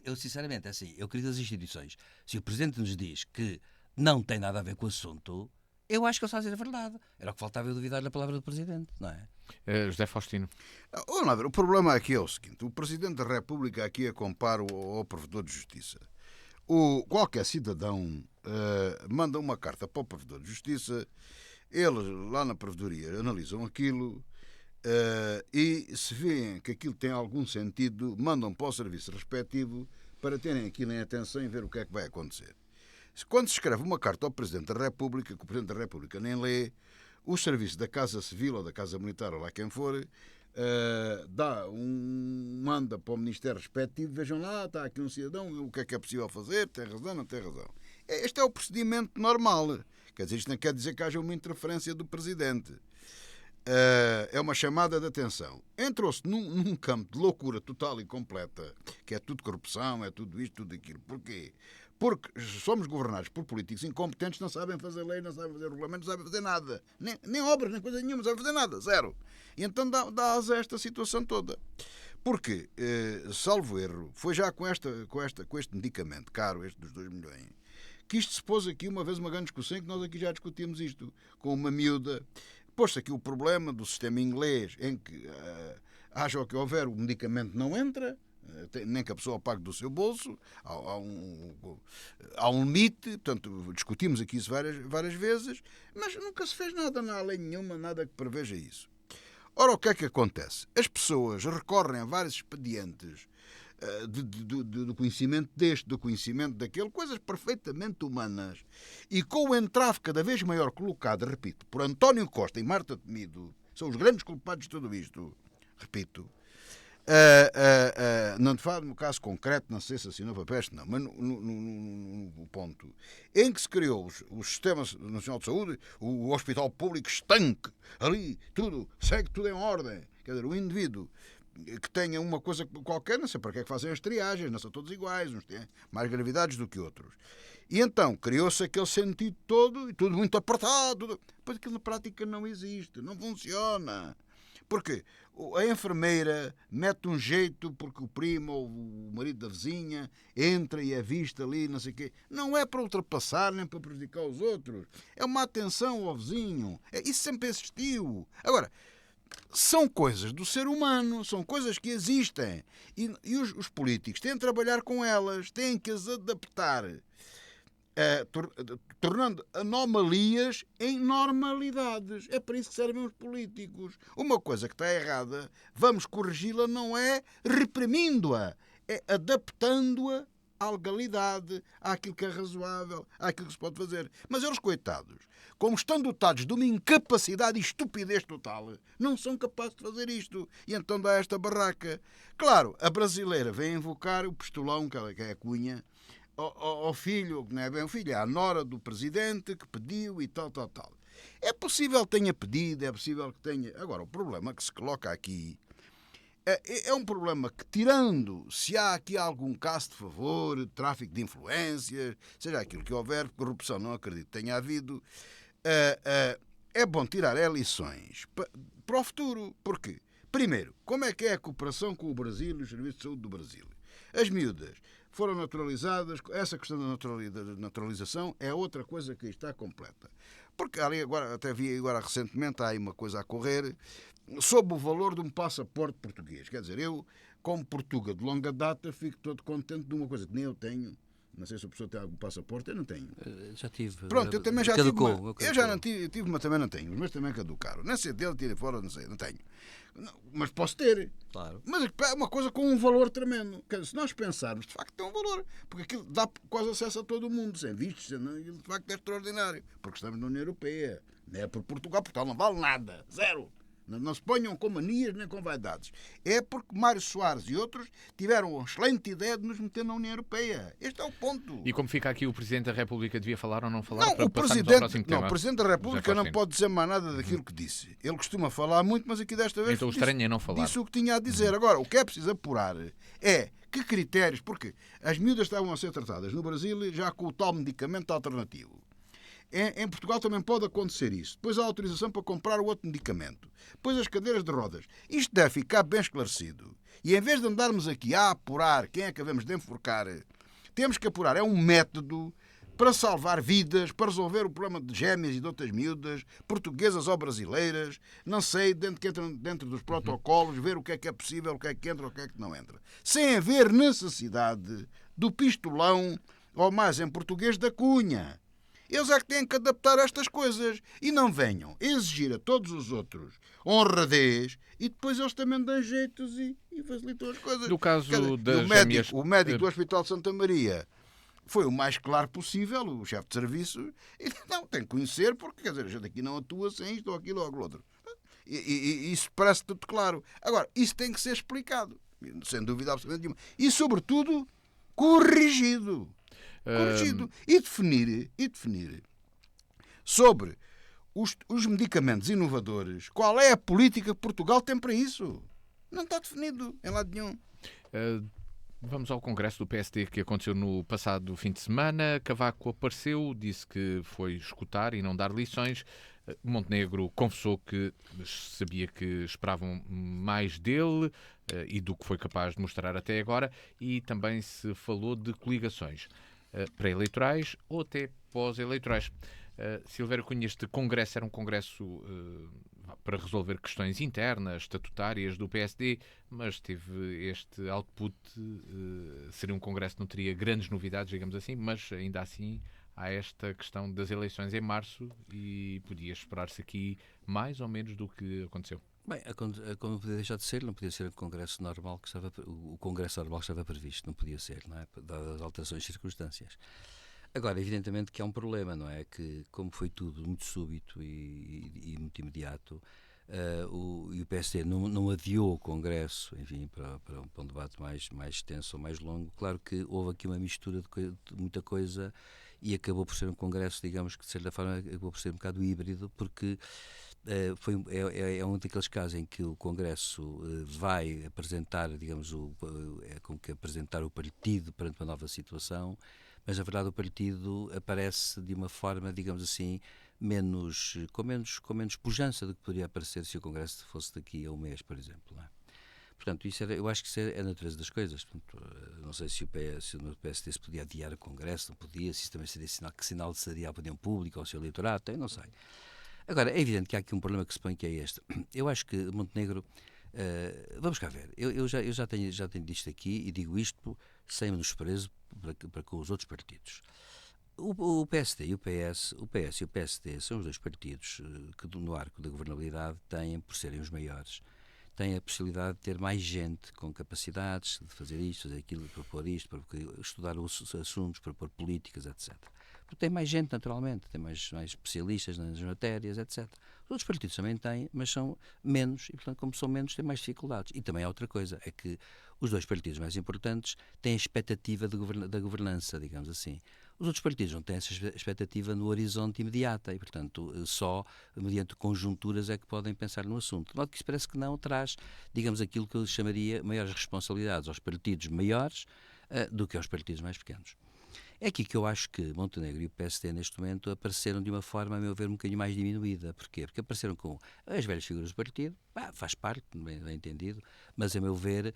eu sinceramente, é assim, eu queria das instituições, se o Presidente nos diz que não tem nada a ver com o assunto, eu acho que ele está a dizer a verdade. Era o que faltava eu duvidar da palavra do Presidente, não é? José Faustino. Vamos lá ver, o problema aqui é o seguinte: o Presidente da República aqui a compara ao Provedor de Justiça. Qualquer cidadão manda uma carta para o Provedor de Justiça, eles lá na Provedoria analisam aquilo e se veem que aquilo tem algum sentido, mandam para o serviço respectivo para terem aquilo em atenção e ver o que é que vai acontecer. Quando se escreve uma carta ao Presidente da República, que o Presidente da República nem lê, o serviço da Casa Civil ou da Casa Militar, ou lá quem for, manda para o Ministério respectivo, vejam lá, está aqui um cidadão, o que é possível fazer, tem razão, não tem razão. Este é o procedimento normal. Quer dizer, isto não quer dizer que haja uma interferência do Presidente. É uma chamada de atenção. Entrou-se num campo de loucura total e completa, que é tudo corrupção, é tudo isto, tudo aquilo. Porquê? Porque somos governados por políticos incompetentes, não sabem fazer lei, não sabem fazer regulamento, não sabem fazer nada. Nem obras, nem coisa nenhuma, não sabem fazer nada. Zero. E então dá asa a esta situação toda. Porque, salvo erro, foi já com este medicamento caro, este dos 2 milhões, que isto se pôs aqui uma vez uma grande discussão, que nós aqui já discutimos isto, com uma miúda. Pôs-se aqui o problema do sistema inglês, em que haja o que houver, o medicamento não entra, nem que a pessoa pague do seu bolso, há um limite, portanto, discutimos aqui isso várias vezes, mas nunca se fez nada, não há lei nenhuma, nada que preveja isso. Ora, o que é que acontece? As pessoas recorrem a vários expedientes do conhecimento deste, do conhecimento daquele, coisas perfeitamente humanas, e com o entrave cada vez maior colocado, repito, por António Costa e Marta Temido, são os grandes culpados de tudo isto, repito. Não te falo no caso concreto, não sei se assinou papéis, não, mas no ponto em que se criou o Sistema Nacional de Saúde, o Hospital Público estanque, ali, segue tudo em ordem. Quer dizer, o indivíduo que tenha uma coisa qualquer, não sei para que é que fazem as triagens, não são todos iguais, uns têm mais gravidades do que outros. E então criou-se aquele sentido todo, e tudo muito apertado, depois aquilo na prática não existe, não funciona. Porque a enfermeira mete um jeito porque o primo ou o marido da vizinha entra e é visto ali, não sei o quê. Não é para ultrapassar nem para prejudicar os outros. É uma atenção ao vizinho. Isso sempre existiu. Agora, são coisas do ser humano, são coisas que existem. E os políticos têm de trabalhar com elas, têm que as adaptar, tornando anomalias em normalidades. É para isso que servem os políticos. Uma coisa que está errada, vamos corrigi-la, não é reprimindo-a, é adaptando-a à legalidade, àquilo que é razoável, àquilo que se pode fazer. Mas eles, coitados, como estão dotados de uma incapacidade e estupidez total, não são capazes de fazer isto. E então dá esta barraca. Claro, a brasileira vem invocar o pistolão, que é a Cunha, ao filho, que não é bem o filho, é a nora do presidente que pediu e tal. É possível que tenha pedido, é possível que tenha... Agora, o problema que se coloca aqui é um problema que, tirando se há aqui algum caso de favor, tráfico de influências, seja aquilo que houver, corrupção não acredito que tenha havido, é bom tirar lições para o futuro. Porquê? Primeiro, como é que é a cooperação com o Brasil e os serviços de saúde do Brasil? As miúdas foram naturalizadas, essa questão da naturalização é outra coisa que está completa. Porque ali agora, até vi agora recentemente, há aí uma coisa a correr, sobre o valor de um passaporte português. Quer dizer, eu, como português de longa data, fico todo contente de uma coisa que nem eu tenho. Não sei se a pessoa tem algum passaporte, eu não tenho. Já tive. Pronto, eu também já caducou, tive. caducou. Eu já não tive, mas também não tenho. Os meus também caducaram. Nem sei dele, tirei fora, não sei, não tenho. Não, mas posso ter. Claro. Mas é uma coisa com um valor tremendo. Quer dizer, se nós pensarmos, de facto tem um valor. Porque aquilo dá quase acesso a todo o mundo, sem vistos, de facto é extraordinário. Porque estamos na União Europeia. Não é por Portugal, Portugal não vale nada. Zero. Não se ponham com manias nem com vaidades. É porque Mário Soares e outros tiveram uma excelente ideia de nos meter na União Europeia. Este é o ponto. E como fica aqui, o Presidente da República devia falar ou não falar? Não, para o passarmos ao próximo Presidente, tema? não, o Presidente da República não pode dizer mais nada daquilo que disse. Ele costuma falar muito, mas aqui desta vez Então o estranho é não falar. disse o que tinha a dizer. Agora, o que é preciso apurar é que critérios, porque as miúdas estavam a ser tratadas no Brasil já com o tal medicamento alternativo. Em Portugal também pode acontecer isso. Depois há autorização para comprar o outro medicamento. Depois as cadeiras de rodas. Isto deve ficar bem esclarecido. E em vez de andarmos aqui a apurar quem é que devemos de enforcar, temos que apurar. É um método para salvar vidas, para resolver o problema de gêmeas e de outras miúdas, portuguesas ou brasileiras, não sei, dentro dos protocolos, ver o que é possível, o que é que entra, o que é que não entra. Sem haver necessidade do pistolão, ou mais em português, da cunha. Eles é que têm que adaptar estas coisas e não venham exigir a todos os outros honradez e depois eles também dão jeitos e facilitam as coisas. No caso das gêmeas... O médico do Hospital de Santa Maria foi o mais claro possível, o chefe de serviço, e não, tem que conhecer, porque, quer dizer, a gente aqui não atua sem isto ou aquilo ou aquilo outro. E isso parece tudo claro. Agora, isso tem que ser explicado, sem dúvida absolutamente nenhuma. E, sobretudo, corrigido. E definir sobre os medicamentos inovadores qual é a política que Portugal tem para isso. Não está definido em lado nenhum. Vamos ao congresso do PSD que aconteceu no passado fim de semana. Cavaco apareceu, disse que foi escutar e não dar lições. Montenegro confessou que sabia que esperavam mais dele e do que foi capaz de mostrar até agora, e também se falou de coligações pré-eleitorais ou até pós-eleitorais. Silvério Cunha, este congresso era um congresso para resolver questões internas, estatutárias do PSD, mas teve este output, seria um congresso que não teria grandes novidades, digamos assim, mas ainda assim há esta questão das eleições em março e podia esperar-se aqui mais ou menos do que aconteceu. Bem, como podia deixar de ser, não podia ser o congresso normal o congresso normal que estava previsto, não podia ser, não é? Dadas as alterações de circunstâncias. Agora, evidentemente que há um problema, não é? Que, como foi tudo muito súbito e muito imediato, o PSD não adiou o congresso, enfim, para um debate mais extenso ou mais longo. Claro que houve aqui uma mistura de muita coisa e acabou por ser um congresso, digamos que de certa forma acabou por ser um bocado híbrido, porque é um daqueles casos em que o Congresso vai apresentar, digamos, é como que apresentar o partido perante uma nova situação, mas na verdade o partido aparece de uma forma, digamos assim, com menos pujança do que poderia aparecer se o Congresso fosse daqui a um mês, por exemplo, não é? Portanto, eu acho que isso é a natureza das coisas. Portanto, não sei se o PSD se podia adiar o Congresso, não podia, se isso também seria sinal de seria a opinião pública ou ao seu eleitorado, eu não sei. Agora, é evidente que há aqui um problema que se põe, que é este. Eu acho que Montenegro... vamos cá ver. Eu já tenho dito isto aqui e digo isto sem menosprezo para com os outros partidos. O PSD e o PS e o PSD são os dois partidos que no arco da governabilidade têm, por serem os maiores, têm a possibilidade de ter mais gente com capacidades de fazer isto, fazer aquilo, propor isto, para estudar os assuntos, propor políticas, etc. Porque tem mais gente, naturalmente, tem mais especialistas nas matérias, etc. Os outros partidos também têm, mas são menos, e, portanto, como são menos, têm mais dificuldades. E também há outra coisa, é que os dois partidos mais importantes têm a expectativa da governança, digamos assim. Os outros partidos não têm essa expectativa no horizonte imediata e, portanto, só mediante conjunturas é que podem pensar no assunto. De modo que isso parece que não traz, digamos, aquilo que eu chamaria maiores responsabilidades aos partidos maiores do que aos partidos mais pequenos. É aqui que eu acho que Montenegro e o PSD neste momento apareceram de uma forma, a meu ver, um bocadinho mais diminuída. Porquê? Porque apareceram com as velhas figuras do partido, faz parte, bem entendido, mas a meu ver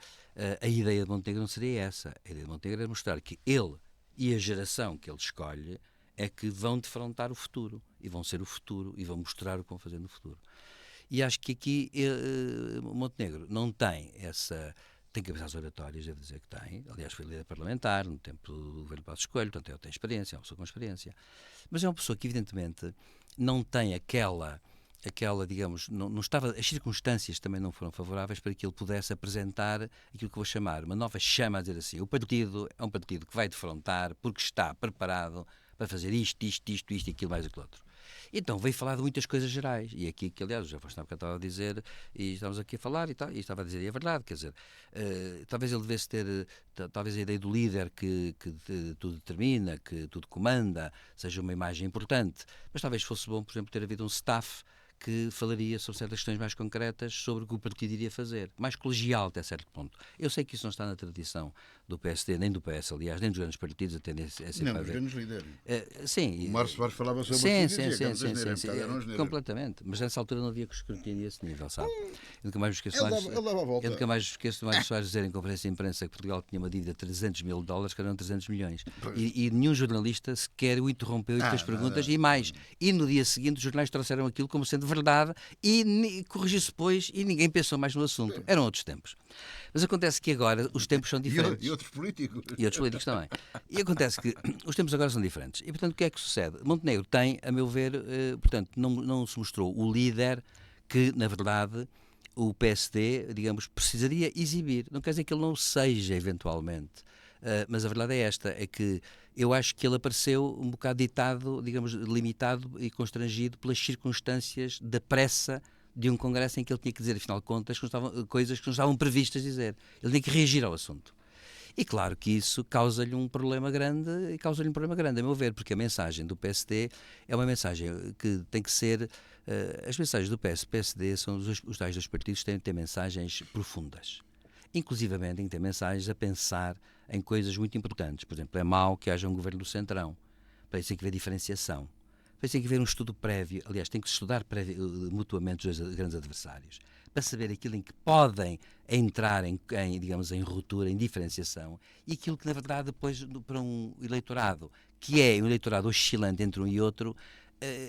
a ideia de Montenegro não seria essa. A ideia de Montenegro é mostrar que ele e a geração que ele escolhe é que vão defrontar o futuro, e vão ser o futuro, e vão mostrar o que vão fazer no futuro. E acho que aqui Montenegro não tem essa... Tem cabeças oratórias, devo dizer que tem. Aliás, foi líder parlamentar no tempo do governo Passos Coelho, portanto, ele tem experiência, é uma pessoa com experiência. Mas é uma pessoa que, evidentemente, não tem aquela digamos, não estava, as circunstâncias também não foram favoráveis para que ele pudesse apresentar aquilo que eu vou chamar uma nova chama, a dizer assim, o partido é um partido que vai defrontar porque está preparado para fazer isto e aquilo mais aquilo outro. Então veio falar de muitas coisas gerais, e aqui que aliás o José Fausto estava a dizer, e estamos aqui a falar e estava a dizer, e é verdade, quer dizer, talvez ele devesse ter, talvez a ideia do líder que tudo determina, que tudo comanda, seja uma imagem importante, mas talvez fosse bom, por exemplo, ter havido um staff que falaria sobre certas questões mais concretas sobre o que o partido iria fazer, mais colegial até certo ponto. Eu sei que isso não está na tradição do PSD, nem do PS, aliás, nem dos grandes partidos, a tendência é sempre não, dos grandes líderes. Sim. O Mário Soares falava sobre sim, completamente. Mas nessa altura não havia escrutínio a esse nível, sabe? Eu nunca mais me esqueço do Mário Soares dizer em conferência de imprensa que Portugal tinha uma dívida de $300 mil, que eram 300 milhões. E nenhum jornalista sequer o interrompeu e fez perguntas, e mais. E no dia seguinte os jornais trouxeram aquilo como sendo verdade e corrigiu-se depois e ninguém pensou mais no assunto. Eram outros tempos. Mas acontece que agora os tempos são diferentes. E outros políticos. E outros políticos também. E acontece que os tempos agora são diferentes. E, portanto, o que é que sucede? Montenegro tem, a meu ver, portanto, não se mostrou o líder que, na verdade, o PSD, digamos, precisaria exibir. Não quer dizer que ele não seja, eventualmente. Mas a verdade é esta, é que eu acho que ele apareceu um bocado ditado, digamos, limitado e constrangido pelas circunstâncias da pressa de um congresso em que ele tinha que dizer, afinal de contas, coisas que não estavam previstas dizer. Ele tinha que reagir ao assunto. E claro que isso causa-lhe um problema grande, a meu ver, porque a mensagem do PSD é uma mensagem que tem que ser... as mensagens do PSD são os tais dos partidos que têm que ter mensagens profundas. Inclusivamente têm que ter mensagens a pensar em coisas muito importantes. Por exemplo, é mau que haja um governo do centrão. Para isso tem que haver diferenciação. Para isso tem que haver um estudo prévio. Aliás, tem que se estudar mutuamente os dois grandes adversários. Para saber aquilo em que podem entrar digamos, em ruptura, em diferenciação. E aquilo que, na verdade, depois, para um eleitorado, que é um eleitorado oscilante entre um e outro,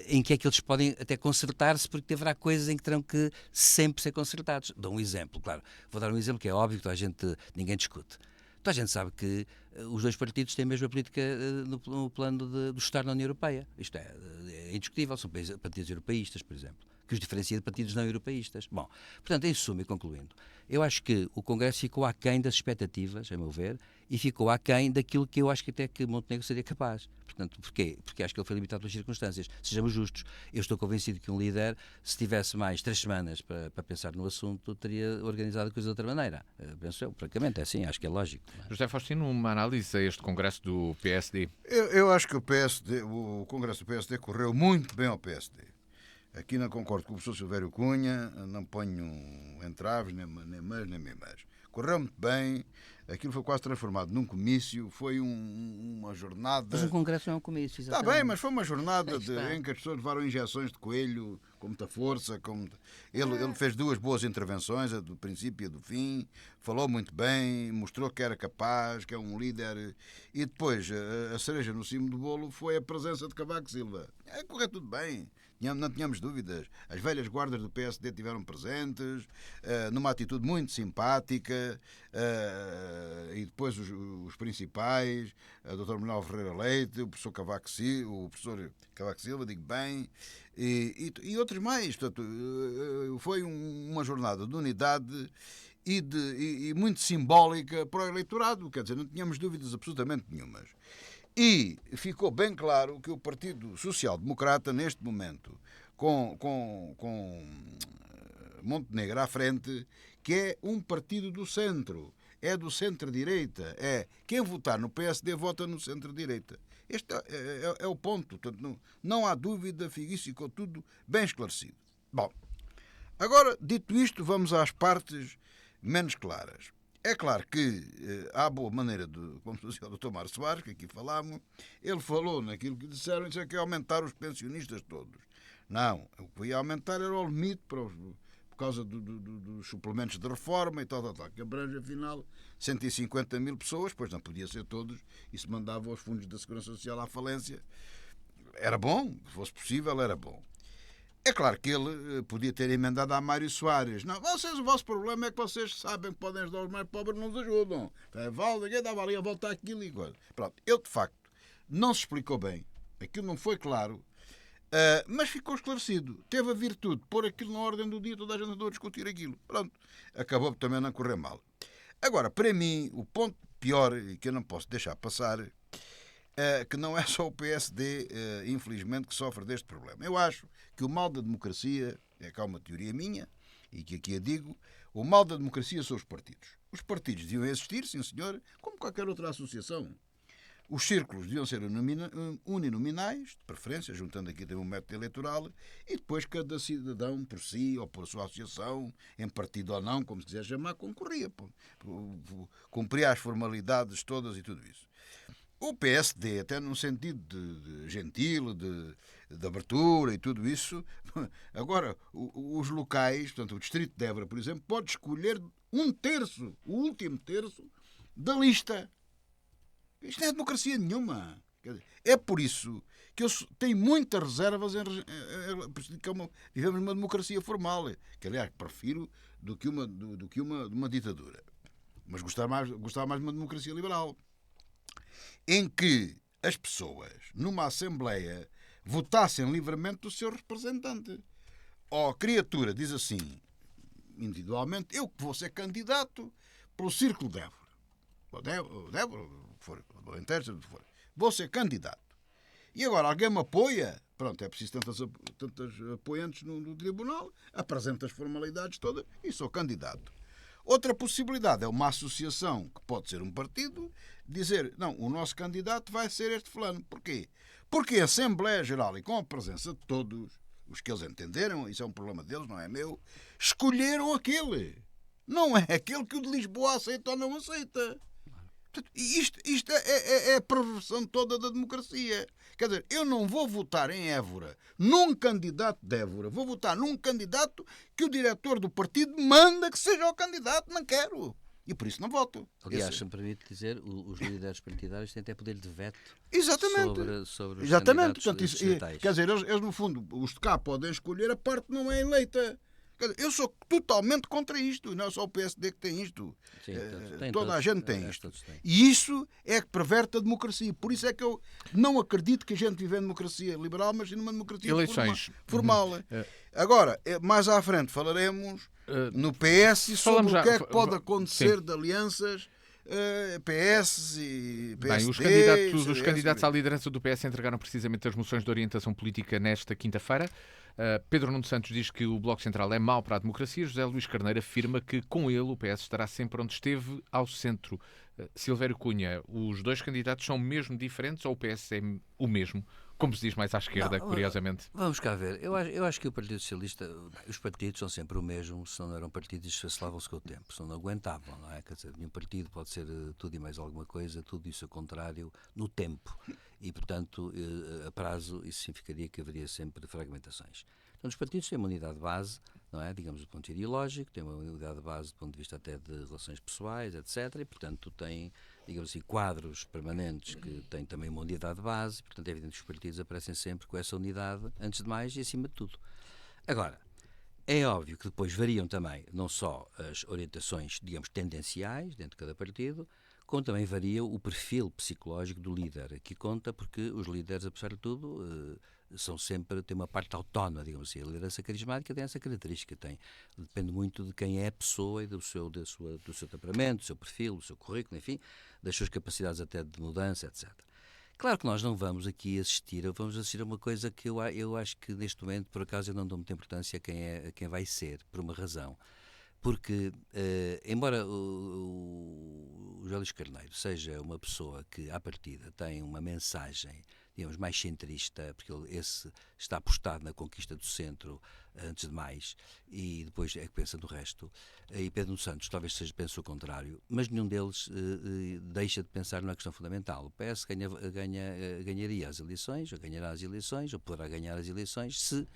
em que é que eles podem até consertar-se, porque haverá coisas em que terão que sempre ser consertados. Dou um exemplo, claro. Vou dar um exemplo que é óbvio que ninguém discute. Toda a gente sabe que os dois partidos têm a mesma política no plano de estar na União Europeia. Isto é indiscutível. São partidos europeístas, por exemplo, que os diferencia de partidos não europeístas. Bom, portanto, em suma e concluindo, eu acho que o Congresso ficou aquém das expectativas, a meu ver, e ficou aquém daquilo que eu acho que até que Montenegro seria capaz. Portanto, porquê? Porque acho que ele foi limitado pelas circunstâncias. Sejamos justos. Eu estou convencido que um líder, se tivesse mais 3 semanas para pensar no assunto, teria organizado a coisa de outra maneira. Penso eu, francamente, é assim, acho que é lógico. José Faustino, uma análise a este Congresso do PSD? Eu acho que o Congresso do PSD correu muito bem ao PSD. Aqui não concordo com o professor Silvério Cunha, não ponho entraves, nem mais, nem mais. Correu muito bem, aquilo foi quase transformado num comício, foi uma jornada... Mas um congresso não é um comício, exatamente. Está bem, mas foi uma jornada em que as pessoas levaram injeções de coelho, com muita força. Ele fez 2 boas intervenções, a do princípio e a do fim, falou muito bem, mostrou que era capaz, que é um líder. E depois, a cereja no cimo do bolo foi a presença de Cavaco Silva. Correu tudo bem. Não tínhamos dúvidas. As velhas guardas do PSD estiveram presentes, numa atitude muito simpática, e depois os principais, a Dr. Manuel Ferreira Leite, o professor Cavaco Silva, digo bem, e outros mais. Portanto, foi uma jornada de unidade e muito simbólica para o eleitorado, quer dizer, não tínhamos dúvidas absolutamente nenhumas. E ficou bem claro que o Partido Social Democrata, neste momento, com Montenegro à frente, que é um partido do centro, é do centro-direita, quem votar no PSD vota no centro-direita. Este é o ponto, portanto, não há dúvida, isso ficou tudo bem esclarecido. Bom, agora, dito isto, vamos às partes menos claras. É claro que há boa maneira de, como dizia o Dr. Mário Soares, que aqui falámos, ele falou naquilo que disseram, isso é que é aumentar os pensionistas todos. Não, o que ia aumentar era o limite por causa dos suplementos de reforma e tal, que abrange afinal 150 mil pessoas, pois não podia ser todos, e se mandava os fundos da Segurança Social à falência. Era bom, se fosse possível, era bom. É claro que ele podia ter emendado a Mário Soares. Não, vocês, o vosso problema é que vocês sabem que podem ajudar os mais pobres, não nos ajudam. Ninguém dava ali a volta àquilo e coisa. Pronto, ele de facto não se explicou bem. Aquilo não foi claro, mas ficou esclarecido. Teve a virtude de pôr aquilo na ordem do dia, toda a gente andou a discutir aquilo. Pronto, acabou também não correr mal. Agora, para mim, o ponto pior, e que eu não posso deixar passar, que não é só o PSD, infelizmente, que sofre deste problema. Eu acho que o mal da democracia, é cá uma teoria minha, e que aqui a digo, o mal da democracia são os partidos. Os partidos deviam existir, sim senhor, como qualquer outra associação. Os círculos deviam ser uninominais, de preferência, juntando aqui também um método eleitoral, e depois cada cidadão, por si, ou por sua associação, em partido ou não, como se quiser chamar, concorria. Cumpria as formalidades todas e tudo isso. O PSD, até num sentido de gentil, de abertura e tudo isso, agora, os locais, portanto, o distrito de Évora, por exemplo, pode escolher um terço, o último terço, da lista. Isto não é democracia nenhuma. É por isso que eu tenho muitas reservas vivemos numa democracia formal, que aliás prefiro do que uma ditadura. Mas gostava mais de uma democracia liberal, em que as pessoas, numa Assembleia, votassem livremente o seu representante. Ou a criatura diz assim, individualmente, eu que vou ser candidato pelo Círculo de Évora. Ou de Évora, vou ser candidato. E agora alguém me apoia, pronto, é preciso tantas apoiantes no tribunal, apresento as formalidades todas e sou candidato. Outra possibilidade é uma associação, que pode ser um partido, dizer, não, o nosso candidato vai ser este fulano. Porquê? Porque a Assembleia Geral, e com a presença de todos, os que eles entenderam, isso é um problema deles, não é meu, escolheram aquele. Não é aquele que o de Lisboa aceita ou não aceita. Isto é a perversão toda da democracia. Quer dizer, eu não vou votar em Évora num candidato de Évora. Vou votar num candidato que o diretor do partido manda que seja o candidato. Não quero. E por isso não voto. Aliás, se me permite dizer, os líderes partidários têm até poder de veto. Exatamente. Sobre os Exatamente. candidatos Portanto, quer dizer, eles no fundo, os de cá podem escolher, a parte não é eleita. Eu sou totalmente contra isto, não é só o PSD que tem isto. Sim, toda a gente tem isto. Têm. E isso é que perverte a democracia. Por isso é que eu não acredito que a gente vive em democracia liberal, mas numa democracia formal. Agora, mais à frente falaremos no PS sobre o que é que pode acontecer de alianças PS e PSD. Bem, os candidatos à liderança do PS entregaram precisamente as moções de orientação política nesta quinta-feira. Pedro Nuno Santos diz que o Bloco Central é mau para a democracia. José Luís Carneiro afirma que com ele o PS estará sempre onde esteve, ao centro. Silvério Cunha, os dois candidatos são mesmo diferentes ou o PS é o mesmo? Como se diz mais à esquerda, curiosamente. Vamos cá ver. Eu acho que o Partido Socialista, os partidos são sempre o mesmo, se não eram partidos esfacelavam-se com o tempo, se não aguentavam, não é? Quer dizer, nenhum partido pode ser tudo e mais alguma coisa, tudo isso ao contrário, no tempo. E, portanto, a prazo, isso significaria que haveria sempre fragmentações. Então, os partidos têm uma unidade de base, não é? Digamos, do ponto de vista ideológico, têm uma unidade de base do ponto de vista até de relações pessoais, etc. E, portanto, têm, digamos assim, quadros permanentes que têm também uma unidade de base. Portanto, é evidente que os partidos aparecem sempre com essa unidade, antes de mais e acima de tudo. Agora, é óbvio que depois variam também, não só as orientações, digamos, tendenciais dentro de cada partido, como também varia o perfil psicológico do líder. Aqui conta porque os líderes, apesar de tudo, têm uma parte autónoma, digamos assim. A liderança carismática tem essa característica, depende muito de quem é a pessoa e do seu temperamento, do seu perfil, do seu currículo, enfim, das suas capacidades até de mudança, etc. Claro que nós não vamos aqui vamos assistir a uma coisa que eu acho que neste momento, por acaso, eu não dou muita importância a quem vai ser, por uma razão. Porque, embora o José Luís Carneiro seja uma pessoa que, à partida, tem uma mensagem digamos, mais centrista, porque esse está apostado na conquista do centro, antes de mais, e depois é que pensa no resto. E Pedro Nuno Santos talvez pense o contrário, mas nenhum deles deixa de pensar numa questão fundamental. O PS ganharia as eleições, ou ganhará as eleições, ou poderá ganhar as eleições, se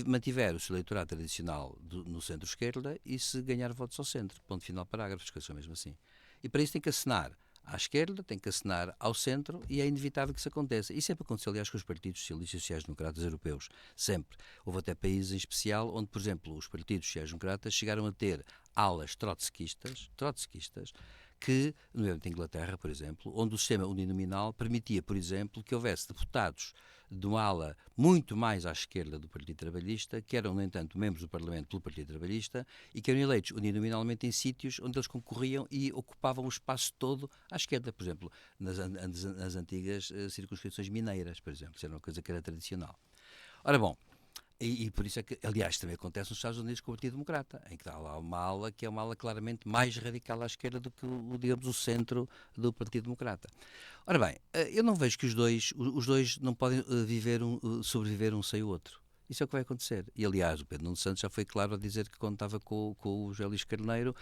mantiver o seu eleitorado tradicional no centro-esquerda e se ganhar votos ao centro. Ponto final, parágrafo, as coisas são mesmo assim. E para isso tem que acenar à esquerda, tem que acenar ao centro, e é inevitável que isso aconteça. E sempre aconteceu, aliás, com os partidos socialistas e sociais-democratas europeus. Sempre. Houve até países em especial onde, por exemplo, os partidos sociais-democratas chegaram a ter alas trotskistas, que, no exemplo da Inglaterra, por exemplo, onde o sistema uninominal permitia, por exemplo, que houvesse deputados de uma ala muito mais à esquerda do Partido Trabalhista, que eram, no entanto, membros do Parlamento pelo Partido Trabalhista e que eram eleitos uninominalmente em sítios onde eles concorriam e ocupavam o espaço todo à esquerda, por exemplo, nas antigas circunscrições mineiras, por exemplo. Isso era uma coisa que era tradicional. Ora bom, e por isso é que, aliás, também acontece nos Estados Unidos com o Partido Democrata, em que está lá uma ala que é uma ala claramente mais radical à esquerda do que, digamos, o centro do Partido Democrata. Ora bem, eu não vejo que os dois não podem sobreviver um sem o outro. Isso é o que vai acontecer. E, aliás, o Pedro Nuno Santos já foi claro a dizer que contava com o José Luís Carneiro,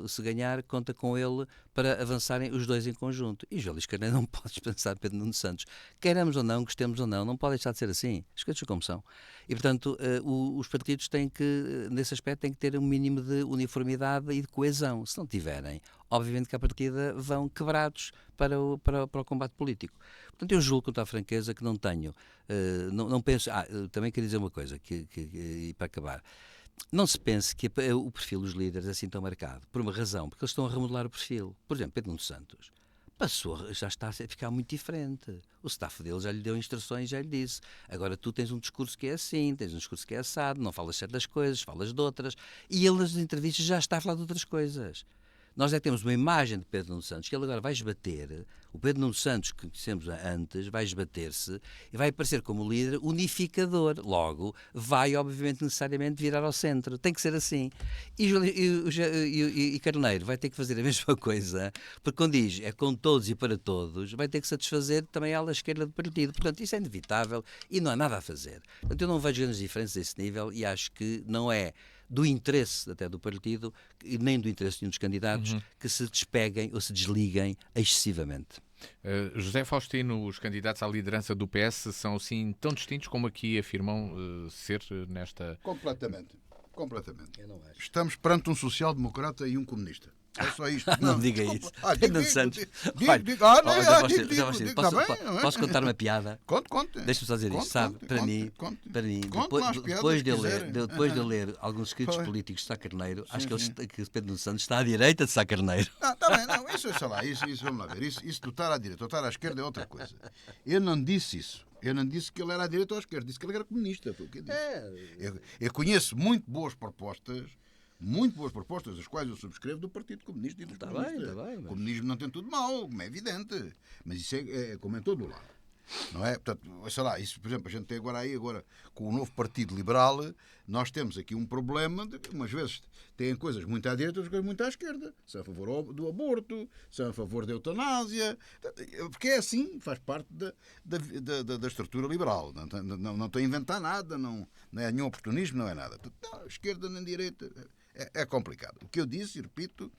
se ganhar, conta com ele para avançarem os dois em conjunto. E José Luís Carneiro não pode dispensar Pedro Nuno Santos. Queiramos ou não, gostemos ou não pode deixar de ser assim. As coisas como são. E, portanto, os partidos têm que, nesse aspecto, têm que ter um mínimo de uniformidade e de coesão. Se não tiverem, obviamente que à partida vão quebrados para o combate político. Portanto, eu julgo, com toda a franqueza, que não tenho, não penso... também quero dizer uma coisa, e para acabar. Não se pense que o perfil dos líderes é assim tão marcado, por uma razão, porque eles estão a remodelar o perfil. Por exemplo, Pedro Nuno Santos já está a ficar muito diferente. O staff dele já lhe deu instruções, já lhe disse. Agora tu tens um discurso que é assim, tens um discurso que é assado, não falas certas coisas, falas de outras. E ele nas entrevistas já está a falar de outras coisas. Nós é que temos uma imagem de Pedro Nuno Santos que ele agora vai esbater. O Pedro Nuno Santos que conhecemos antes vai esbater-se e vai aparecer como líder unificador. Logo, vai obviamente necessariamente virar ao centro. Tem que ser assim. E Carneiro vai ter que fazer a mesma coisa, porque quando diz é com todos e para todos, vai ter que satisfazer também a ala esquerda do partido. Portanto, isso é inevitável e não há nada a fazer. Portanto, eu não vejo grandes diferenças a esse nível e acho que não é do interesse até do partido, nem do interesse de nenhum dos candidatos, que se despeguem ou se desliguem excessivamente. José Faustino, os candidatos à liderança do PS são assim tão distintos como aqui afirmam ser nesta... Completamente. Eu não acho. Estamos perante um social-democrata e um comunista. É só isto. Não diga isso. Pedro Nuno Santos. Posso contar uma piada? Conte. Deixa-me só dizer isto, sabe? Para mim, depois de eu ler alguns escritos políticos de Sá Carneiro, acho que Pedro Nuno Santos está à direita de Sá Carneiro. Está bem, não, isso sei lá, isso vamos lá ver. Isso de estar à direita ou estar à esquerda é outra coisa. Eu não disse isso. Eu não disse que ele era à direita ou à esquerda, disse que ele era comunista. Foi o que eu disse. Eu conheço muito boas propostas, as quais eu subscrevo, do Partido Comunista e dos comunistas. O comunismo não tem tudo mal, como é evidente. Mas isso é como em todo o lado. Não é? Portanto, sei lá, isso, por exemplo, a gente tem agora com o novo Partido Liberal, nós temos aqui um problema de que, umas vezes, têm coisas muito à direita, outras coisas muito à esquerda. São a favor do aborto, são a favor da eutanásia, porque é assim, faz parte da estrutura liberal. Não estou a inventar nada, não é nenhum oportunismo, não é nada. Portanto, não, esquerda nem direita, é complicado. O que eu disse, e repito,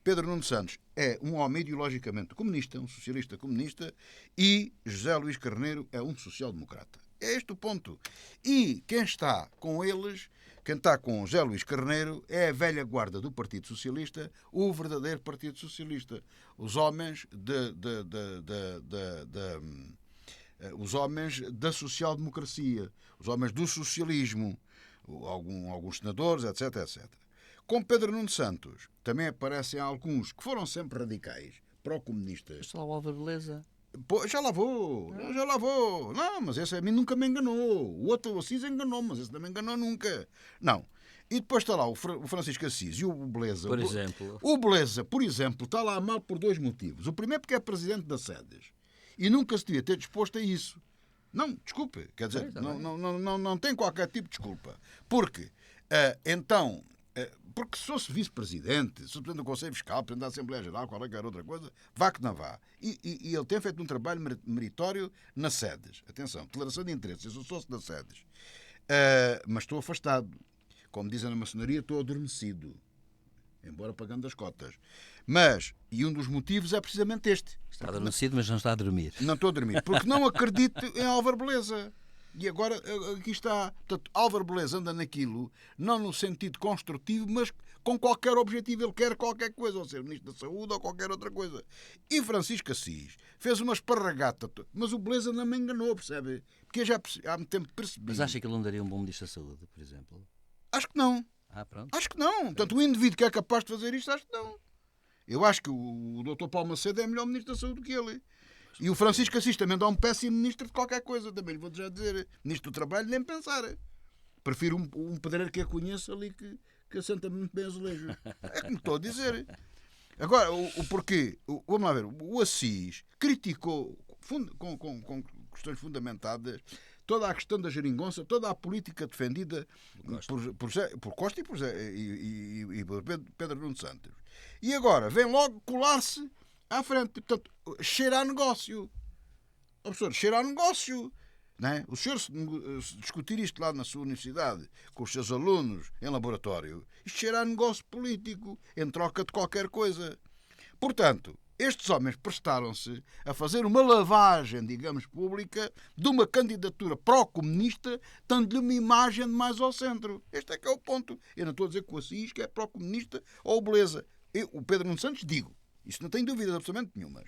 Pedro Nuno Santos é um homem ideologicamente comunista, um socialista comunista, e José Luís Carneiro é um social-democrata. É este o ponto. E quem está com eles, quem está com José Luís Carneiro, é a velha guarda do Partido Socialista, o verdadeiro Partido Socialista. Os homens os homens da social-democracia, os homens do socialismo, alguns senadores, etc, etc. Com Pedro Nuno Santos também aparecem alguns que foram sempre radicais, pró-comunistas. Está lá o Álvaro Beleza. Já lá vou. Não, mas esse a mim nunca me enganou. O outro, o Assis, enganou, mas esse não me enganou nunca. Não. E depois está lá o Francisco Assis e o Beleza. Por exemplo. O Beleza, por exemplo, está lá mal por dois motivos. O primeiro porque é presidente da SEDES e nunca se devia ter disposto a isso. Não, desculpe. Quer dizer, não tem qualquer tipo de desculpa. Porque, então... Porque se fosse vice-presidente, se presidente do Conselho Fiscal, presidente da Assembleia Geral, qualquer outra coisa, vá que não vá. E ele tem feito um trabalho meritório nas sedes. Atenção, declaração de interesses, eu sou sócio das sedes. Mas estou afastado. Como dizem na maçonaria, estou adormecido. Embora pagando as cotas. E um dos motivos é precisamente este. Está adormecido, mas não está a dormir. Não estou a dormir. Porque não acredito em Álvaro Beleza. E agora, aqui está. Portanto, Álvaro Beleza anda naquilo, não no sentido construtivo, mas com qualquer objetivo. Ele quer qualquer coisa, ou ser Ministro da Saúde ou qualquer outra coisa. E Francisco Assis fez uma esparragata. Mas o Beleza não me enganou, percebe? Porque eu já há muito tempo percebi. Mas acha que ele não daria um bom Ministro da Saúde, por exemplo? Acho que não. Pronto. Acho que não. Portanto, o indivíduo que é capaz de fazer isto, acho que não. Eu acho que o Dr. Paulo Macedo é melhor Ministro da Saúde do que ele. E o Francisco Assis também dá um péssimo ministro de qualquer coisa. Também lhe vou já dizer. Ministro do Trabalho, nem pensar. Prefiro um pedreiro que eu conheço ali que assenta muito bem azulejo. É como estou a dizer. Agora, o porquê? Vamos lá ver. O Assis criticou com questões fundamentadas toda a questão da geringonça, toda a política defendida por Costa e por Pedro Nuno Santos. E agora vem logo colar-se à frente. Portanto, cheira a negócio. O professor, cheira a negócio. Não é? O senhor, se discutir isto lá na sua universidade, com os seus alunos em laboratório, isto cheira a negócio político, em troca de qualquer coisa. Portanto, estes homens prestaram-se a fazer uma lavagem, digamos, pública de uma candidatura pró-comunista, dando-lhe uma imagem de mais ao centro. Este é que é o ponto. Eu não estou a dizer que o Assis que é pró-comunista ou beleza. O Pedro Nuno Santos digo. Isso não tem dúvidas absolutamente nenhuma.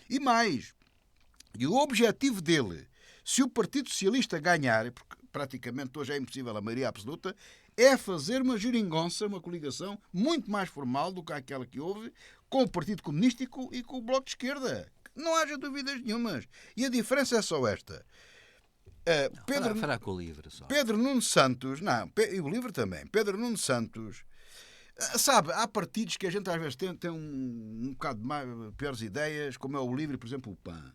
E mais, e o objetivo dele, se o Partido Socialista ganhar, porque praticamente hoje é impossível a maioria absoluta, é fazer uma geringonça, uma coligação muito mais formal do que aquela que houve com o Partido Comunista e com o Bloco de Esquerda. Não haja dúvidas nenhumas. E a diferença é só esta. Fará com o LIVRE só. Pedro Nuno Santos, e o LIVRE também. Pedro Nuno Santos, sabe, há partidos que a gente às vezes tem um bocado de piores ideias, como é o LIVRE, por exemplo, o PAN.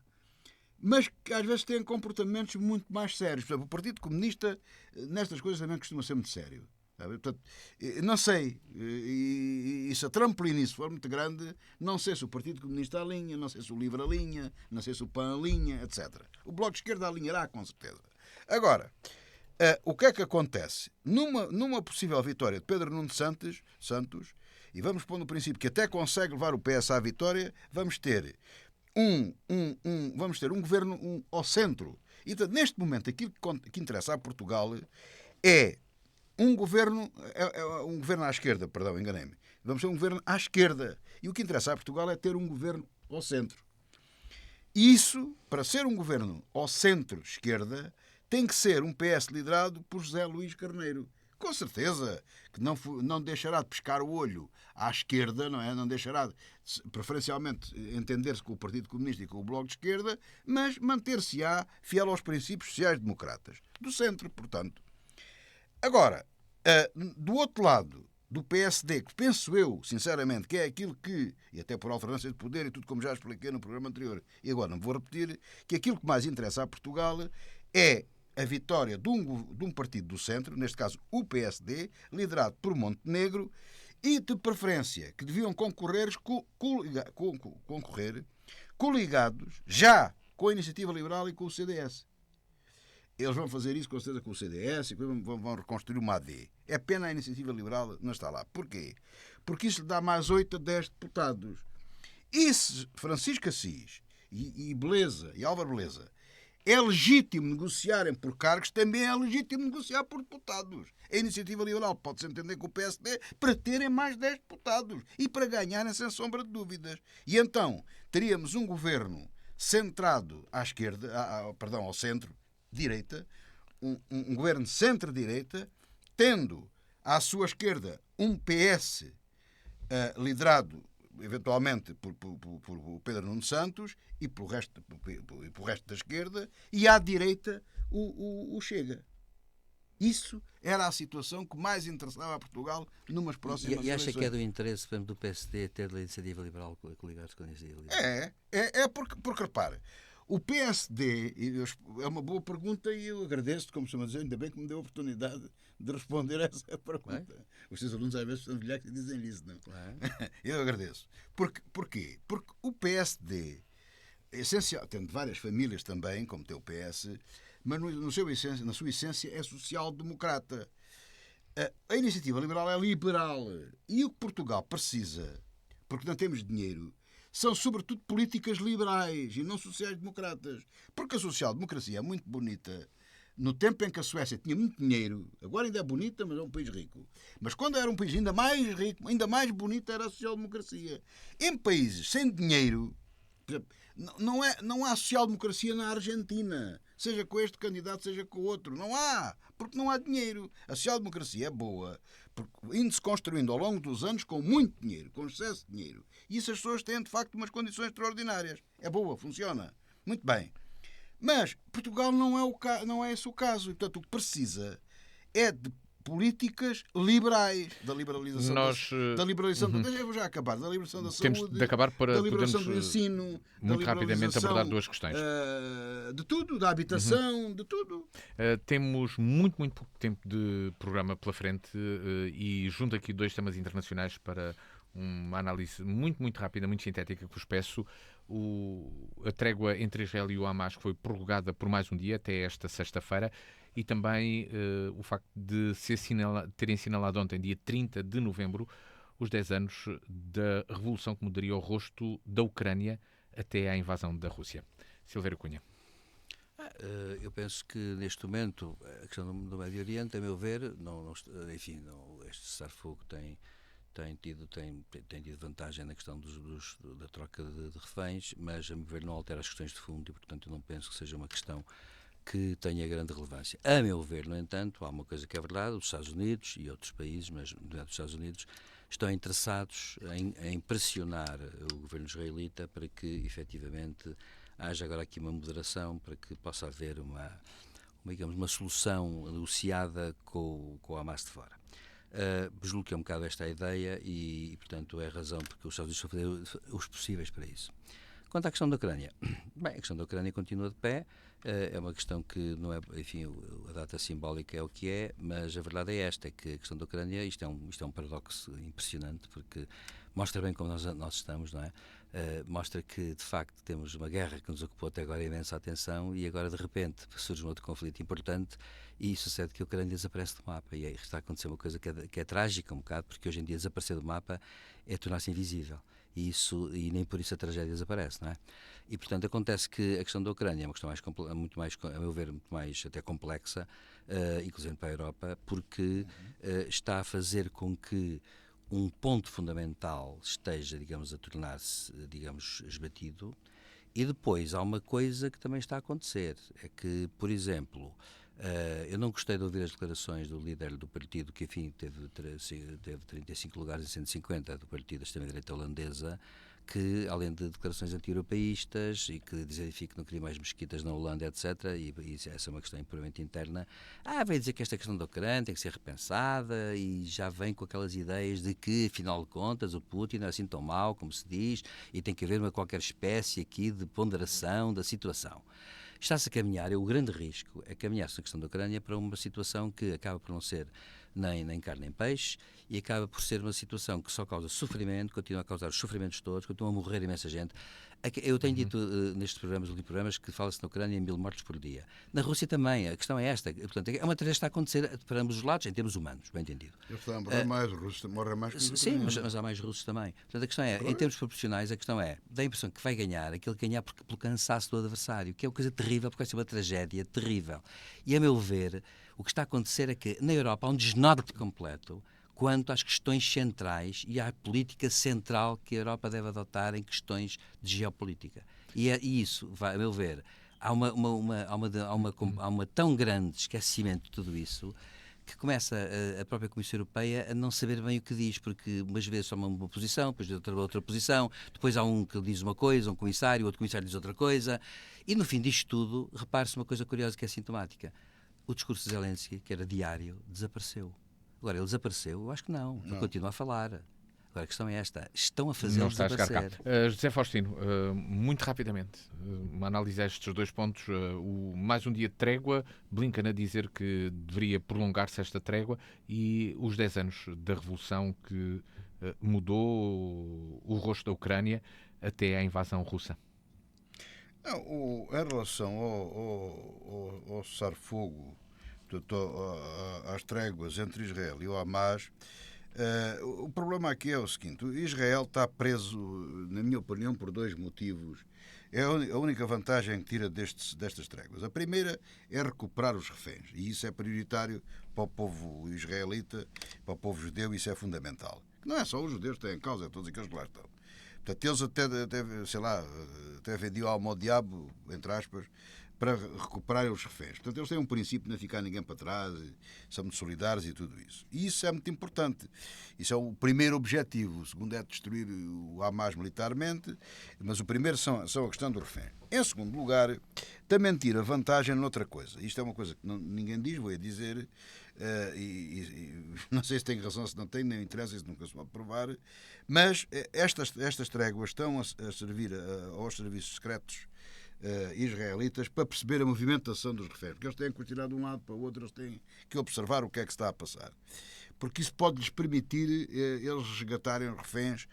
Mas que às vezes têm comportamentos muito mais sérios. Por exemplo, o Partido Comunista, nestas coisas, também costuma ser muito sério. Portanto, não sei, e se a trampolinice for muito grande, não sei se o Partido Comunista alinha, não sei se o LIVRE alinha, não sei se o PAN alinha, etc. O Bloco de Esquerda alinhará, com certeza. Agora, o que é que acontece? Numa possível vitória de Pedro Nuno Santos, e vamos pôr no princípio que até consegue levar o PS à vitória, vamos ter um governo ao centro. E, portanto, neste momento, aquilo que interessa a Portugal é um governo à esquerda, perdão, enganei-me. Vamos ter um governo à esquerda. E o que interessa a Portugal é ter um governo ao centro. E isso, para ser um governo ao centro-esquerda, tem que ser um PS liderado por José Luís Carneiro. Com certeza que não deixará de pescar o olho à esquerda, não é? Não deixará de, preferencialmente, entender-se com o Partido Comunista e com o Bloco de Esquerda, mas manter-se-á fiel aos princípios sociais-democratas. Do centro, portanto. Agora, do outro lado, do PSD, que penso eu, sinceramente, que é aquilo que, e até por alternância de poder e tudo como já expliquei no programa anterior, e agora não vou repetir, que aquilo que mais interessa a Portugal é a vitória de um partido do centro, neste caso o PSD, liderado por Montenegro, e de preferência que deviam concorrer coligados já com a Iniciativa Liberal e com o CDS. Eles vão fazer isso com certeza com o CDS e vão reconstruir uma AD. É pena a Iniciativa Liberal não está lá. Porquê? Porque isso lhe dá mais 8 a 10 deputados. E se Francisco Assis e Beleza, e Álvaro Beleza, é legítimo negociarem por cargos, também é legítimo negociar por deputados. A Iniciativa Liberal pode-se entender com o PSD para terem mais 10 deputados e para ganharem sem sombra de dúvidas. E então teríamos um governo centrado à esquerda, ao centro-direita, um governo centro-direita, tendo à sua esquerda um PS liderado eventualmente por Pedro Nuno Santos e pelo resto da esquerda, e à direita o Chega. Isso era a situação que mais interessava a Portugal numas próximas eleições. E acha eleições. que é do interesse, por exemplo, do PSD ter a Iniciativa Liberal coligar-se com a Iniciativa Liberal? É porque repare, O PSD, é uma boa pergunta e eu agradeço, como se dizer, ainda bem que me deu a oportunidade de responder a essa pergunta. Bem. Os seus alunos às vezes são velhos e dizem isso, não? Bem. Eu agradeço. Porquê? Porque o PSD, essencial, tendo várias famílias também, como tem o PS, mas na sua essência é social-democrata. A iniciativa liberal é liberal. E o que Portugal precisa, porque não temos dinheiro, são sobretudo políticas liberais e não sociais-democratas. Porque a social-democracia é muito bonita. No tempo em que a Suécia tinha muito dinheiro, agora ainda é bonita, mas é um país rico. Mas quando era um país ainda mais rico, ainda mais bonita era a social-democracia. Em países sem dinheiro, por exemplo, não há social-democracia na Argentina. Seja com este candidato, seja com o outro. Não há. Porque não há dinheiro. A social-democracia é boa, indo-se construindo ao longo dos anos com muito dinheiro, com excesso de dinheiro. E isso as pessoas têm, de facto, umas condições extraordinárias. É boa, funciona. Muito bem. Mas Portugal não é esse o caso. E, portanto, o que precisa é de políticas liberais, da liberalização da liberalização eu vou já acabar, da liberalização da Temos saúde, de acabar para da liberação podermos, do ensino, muito da rapidamente liberalização, abordar duas questões. De tudo, da habitação, de tudo. Temos muito pouco tempo de programa pela frente e junto aqui dois temas internacionais para uma análise muito rápida, muito sintética que vos peço. A trégua entre Israel e o Hamas que foi prorrogada por mais um dia, até esta sexta-feira, e também o facto de terem assinalado ontem, dia 30 de novembro, os 10 anos da revolução que mudaria o rosto da Ucrânia até à invasão da Rússia. Silvério Cunha. Eu penso que neste momento a questão do Médio Oriente, a meu ver, este cessar-fogo tem tido vantagem na questão da troca de reféns, mas a meu ver não altera as questões de fundo e, portanto, eu não penso que seja uma questão que tenha grande relevância. A meu ver, no entanto, há uma coisa que é verdade: os Estados Unidos e outros países, mas os Estados Unidos, estão interessados em pressionar o governo israelita para que, efetivamente, haja agora aqui uma moderação, para que possa haver uma solução negociada com o Hamas de fora. Julgo que é um bocado esta a ideia e, portanto, é a razão porque os Estados Unidos estão a fazer os possíveis para isso. Quanto à questão da Ucrânia, bem, a questão da Ucrânia continua de pé, é uma questão que não é, enfim, a data simbólica é o que é, mas a verdade é esta, é que a questão da Ucrânia, isto é um paradoxo impressionante, porque mostra bem como nós estamos, não é? Mostra que, de facto, temos uma guerra que nos ocupou até agora imensa atenção e agora, de repente, surge um outro conflito importante e sucede que a Ucrânia desaparece do mapa. E aí está a acontecer uma coisa que é trágica um bocado, porque hoje em dia desaparecer do mapa é tornar-se invisível. E nem por isso a tragédia desaparece, não é? E, portanto, acontece que a questão da Ucrânia é uma questão muito mais, a meu ver, muito mais até complexa, inclusive para a Europa, porque está a fazer com que um ponto fundamental esteja, digamos, a tornar-se, digamos, esbatido. E depois há uma coisa que também está a acontecer, é que, por exemplo, eu não gostei de ouvir as declarações do líder do partido, que, enfim, teve 35 lugares em 150, do partido da extrema-direita holandesa, que, além de declarações anti-europeístas e que dizia que não queria mais mesquitas na Holanda, etc., e essa é uma questão puramente interna, veio dizer que esta questão da Ucrânia tem que ser repensada e já vem com aquelas ideias de que, afinal de contas, o Putin não é assim tão mau como se diz e tem que haver qualquer espécie aqui de ponderação da situação. Está-se a caminhar, o grande risco é caminhar-se na questão da Ucrânia para uma situação que acaba por não ser nem carne nem peixe e acaba por ser uma situação que só causa sofrimento, continua a causar os sofrimentos todos, continua a morrer imensa gente. Eu tenho dito nestes programas, que fala-se na Ucrânia em 1000 mortes por dia. Na Rússia também, a questão é esta. Portanto, é uma tragédia que está a acontecer para ambos os lados, em termos humanos, bem entendido. Eles estão a morrer mais, os russos morrem mais que os Sim, mas há mais russos também. Portanto, a questão é, em termos proporcionais, a questão é, dá a impressão que vai ganhar aquele que ganhar pelo cansaço do adversário, que é uma coisa terrível, porque vai ser uma tragédia terrível. E, a meu ver, o que está a acontecer é que na Europa há um desnorte completo quanto às questões centrais e à política central que a Europa deve adotar em questões de geopolítica. E isso, a meu ver, há uma tão grande esquecimento de tudo isso que começa a própria Comissão Europeia a não saber bem o que diz, porque umas vezes toma uma posição, depois outra posição, depois há um que diz uma coisa, um comissário, outro comissário diz outra coisa, e no fim disto tudo, repare-se uma coisa curiosa que é sintomática. O discurso de Zelensky, que era diário, desapareceu. Agora, ele desapareceu? Eu acho que não. Ele continua a falar. Agora, a questão é esta. Estão a fazê-lo Não está a chegar cá. desaparecer. José Faustino, muito rapidamente, uma análise a estes 2 pontos. Mais um dia de trégua, Blinken a dizer que deveria prolongar-se esta trégua e os 10 anos da Revolução que mudou o rosto da Ucrânia até à invasão russa. Em relação ao cessar-fogo, às tréguas entre Israel e o Hamas, o problema aqui é o seguinte: o Israel está preso, na minha opinião, por 2 motivos. É a única vantagem que tira destas tréguas. A primeira é recuperar os reféns, e isso é prioritário para o povo israelita, para o povo judeu, isso é fundamental. Não é só os judeus que têm em causa, é todos aqueles que lá estão. Portanto, eles até vendiam alma ao diabo, entre aspas, para recuperar os reféns. Portanto, eles têm um princípio de não ficar ninguém para trás, são muito solidários e tudo isso. E isso é muito importante. Isso é o primeiro objetivo. O segundo é destruir o Hamas militarmente, mas o primeiro são a questão do refém. Em segundo lugar, também tira vantagem noutra coisa. Isto é uma coisa que ninguém diz, vou dizer, não sei se tem razão, se não tem, nem interessa, isso nunca se pode provar, mas estas tréguas estão a servir aos serviços secretos israelitas para perceber a movimentação dos reféns, porque eles têm que tirar de um lado para o outro, eles têm que observar o que é que se está a passar, porque isso pode-lhes permitir eles resgatarem os reféns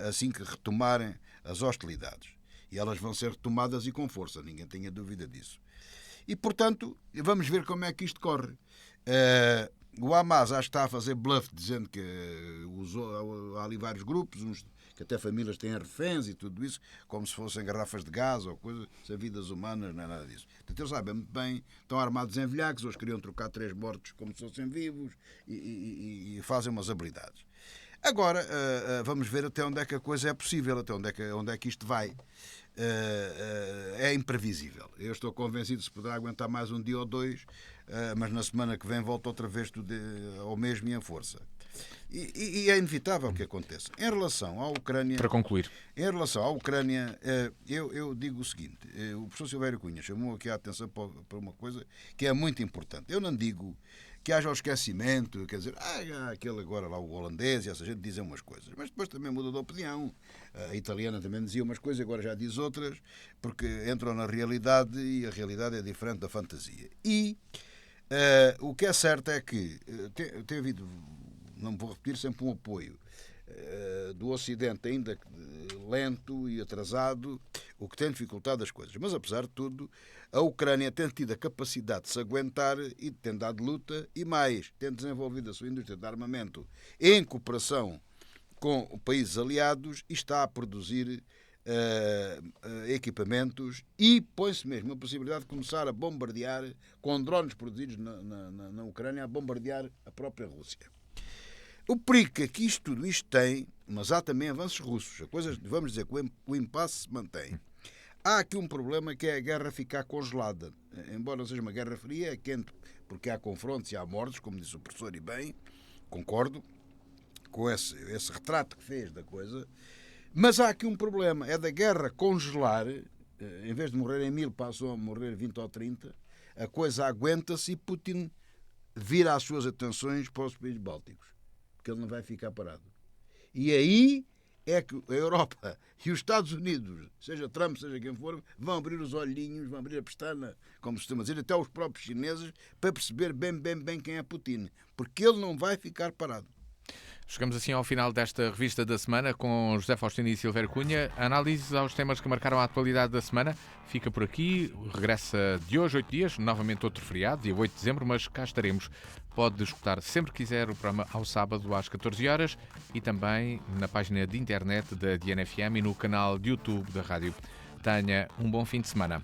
assim que retomarem as hostilidades, e elas vão ser retomadas e com força, ninguém tenha dúvida disso. E, portanto, vamos ver como é que isto corre. O Hamas acho que está a fazer bluff, dizendo que há ali vários grupos, uns que até famílias têm reféns e tudo isso, como se fossem garrafas de gás ou coisa, se vidas humanas, não é nada disso. Portanto, eles sabem muito bem, estão armados em velhacos, hoje queriam trocar 3 mortos como se fossem vivos e fazem umas habilidades. Agora, vamos ver até onde é que a coisa é possível, até onde é que isto vai. É imprevisível. Eu estou convencido que se poderá aguentar mais um dia ou 2, mas na semana que vem volta outra vez tudo ao mesmo e em força. E é inevitável que aconteça. Em relação à Ucrânia... Para concluir. Em relação à Ucrânia, eu digo o seguinte: o professor Silvério Cunha chamou aqui a atenção para uma coisa que é muito importante. Eu não digo que haja o esquecimento, quer dizer, aquele agora lá, o holandês, e essa gente dizem umas coisas, mas depois também muda de opinião. A italiana também dizia umas coisas, agora já diz outras, porque entram na realidade e a realidade é diferente da fantasia. E o que é certo é que tem havido, não vou repetir, sempre um apoio do Ocidente, ainda lento e atrasado, o que tem dificultado as coisas. Mas, apesar de tudo, a Ucrânia tem tido a capacidade de se aguentar e tem dado luta, e mais, tem desenvolvido a sua indústria de armamento em cooperação com países aliados e está a produzir equipamentos, e põe-se mesmo a possibilidade de começar a bombardear, com drones produzidos na Ucrânia, a bombardear a própria Rússia. O perigo que tudo isto tem, mas há também avanços russos. A coisa, vamos dizer que o impasse se mantém. Há aqui um problema, que é a guerra ficar congelada. Embora não seja uma guerra fria, é quente, porque há confrontos e há mortes, como disse o professor, e bem, concordo com esse retrato que fez da coisa. Mas há aqui um problema, é da guerra congelar, em vez de morrerem 1000, passam a morrer 20 ou 30, a coisa aguenta-se e Putin vira as suas atenções para os países bálticos, porque ele não vai ficar parado. E aí é que a Europa e os Estados Unidos, seja Trump, seja quem for, vão abrir os olhinhos, vão abrir a pestana, como se costuma dizer, até os próprios chineses, para perceber bem quem é Putin, porque ele não vai ficar parado. Chegamos assim ao final desta revista da semana com José Faustino e Silvério Cunha. Análise aos temas que marcaram a atualidade da semana fica por aqui. Regressa de hoje 8 dias, novamente outro feriado, dia 8 de dezembro, mas cá estaremos. Pode escutar sempre que quiser o programa ao sábado às 14 horas e também na página de internet da DNFM e no canal de YouTube da rádio. Tenha um bom fim de semana.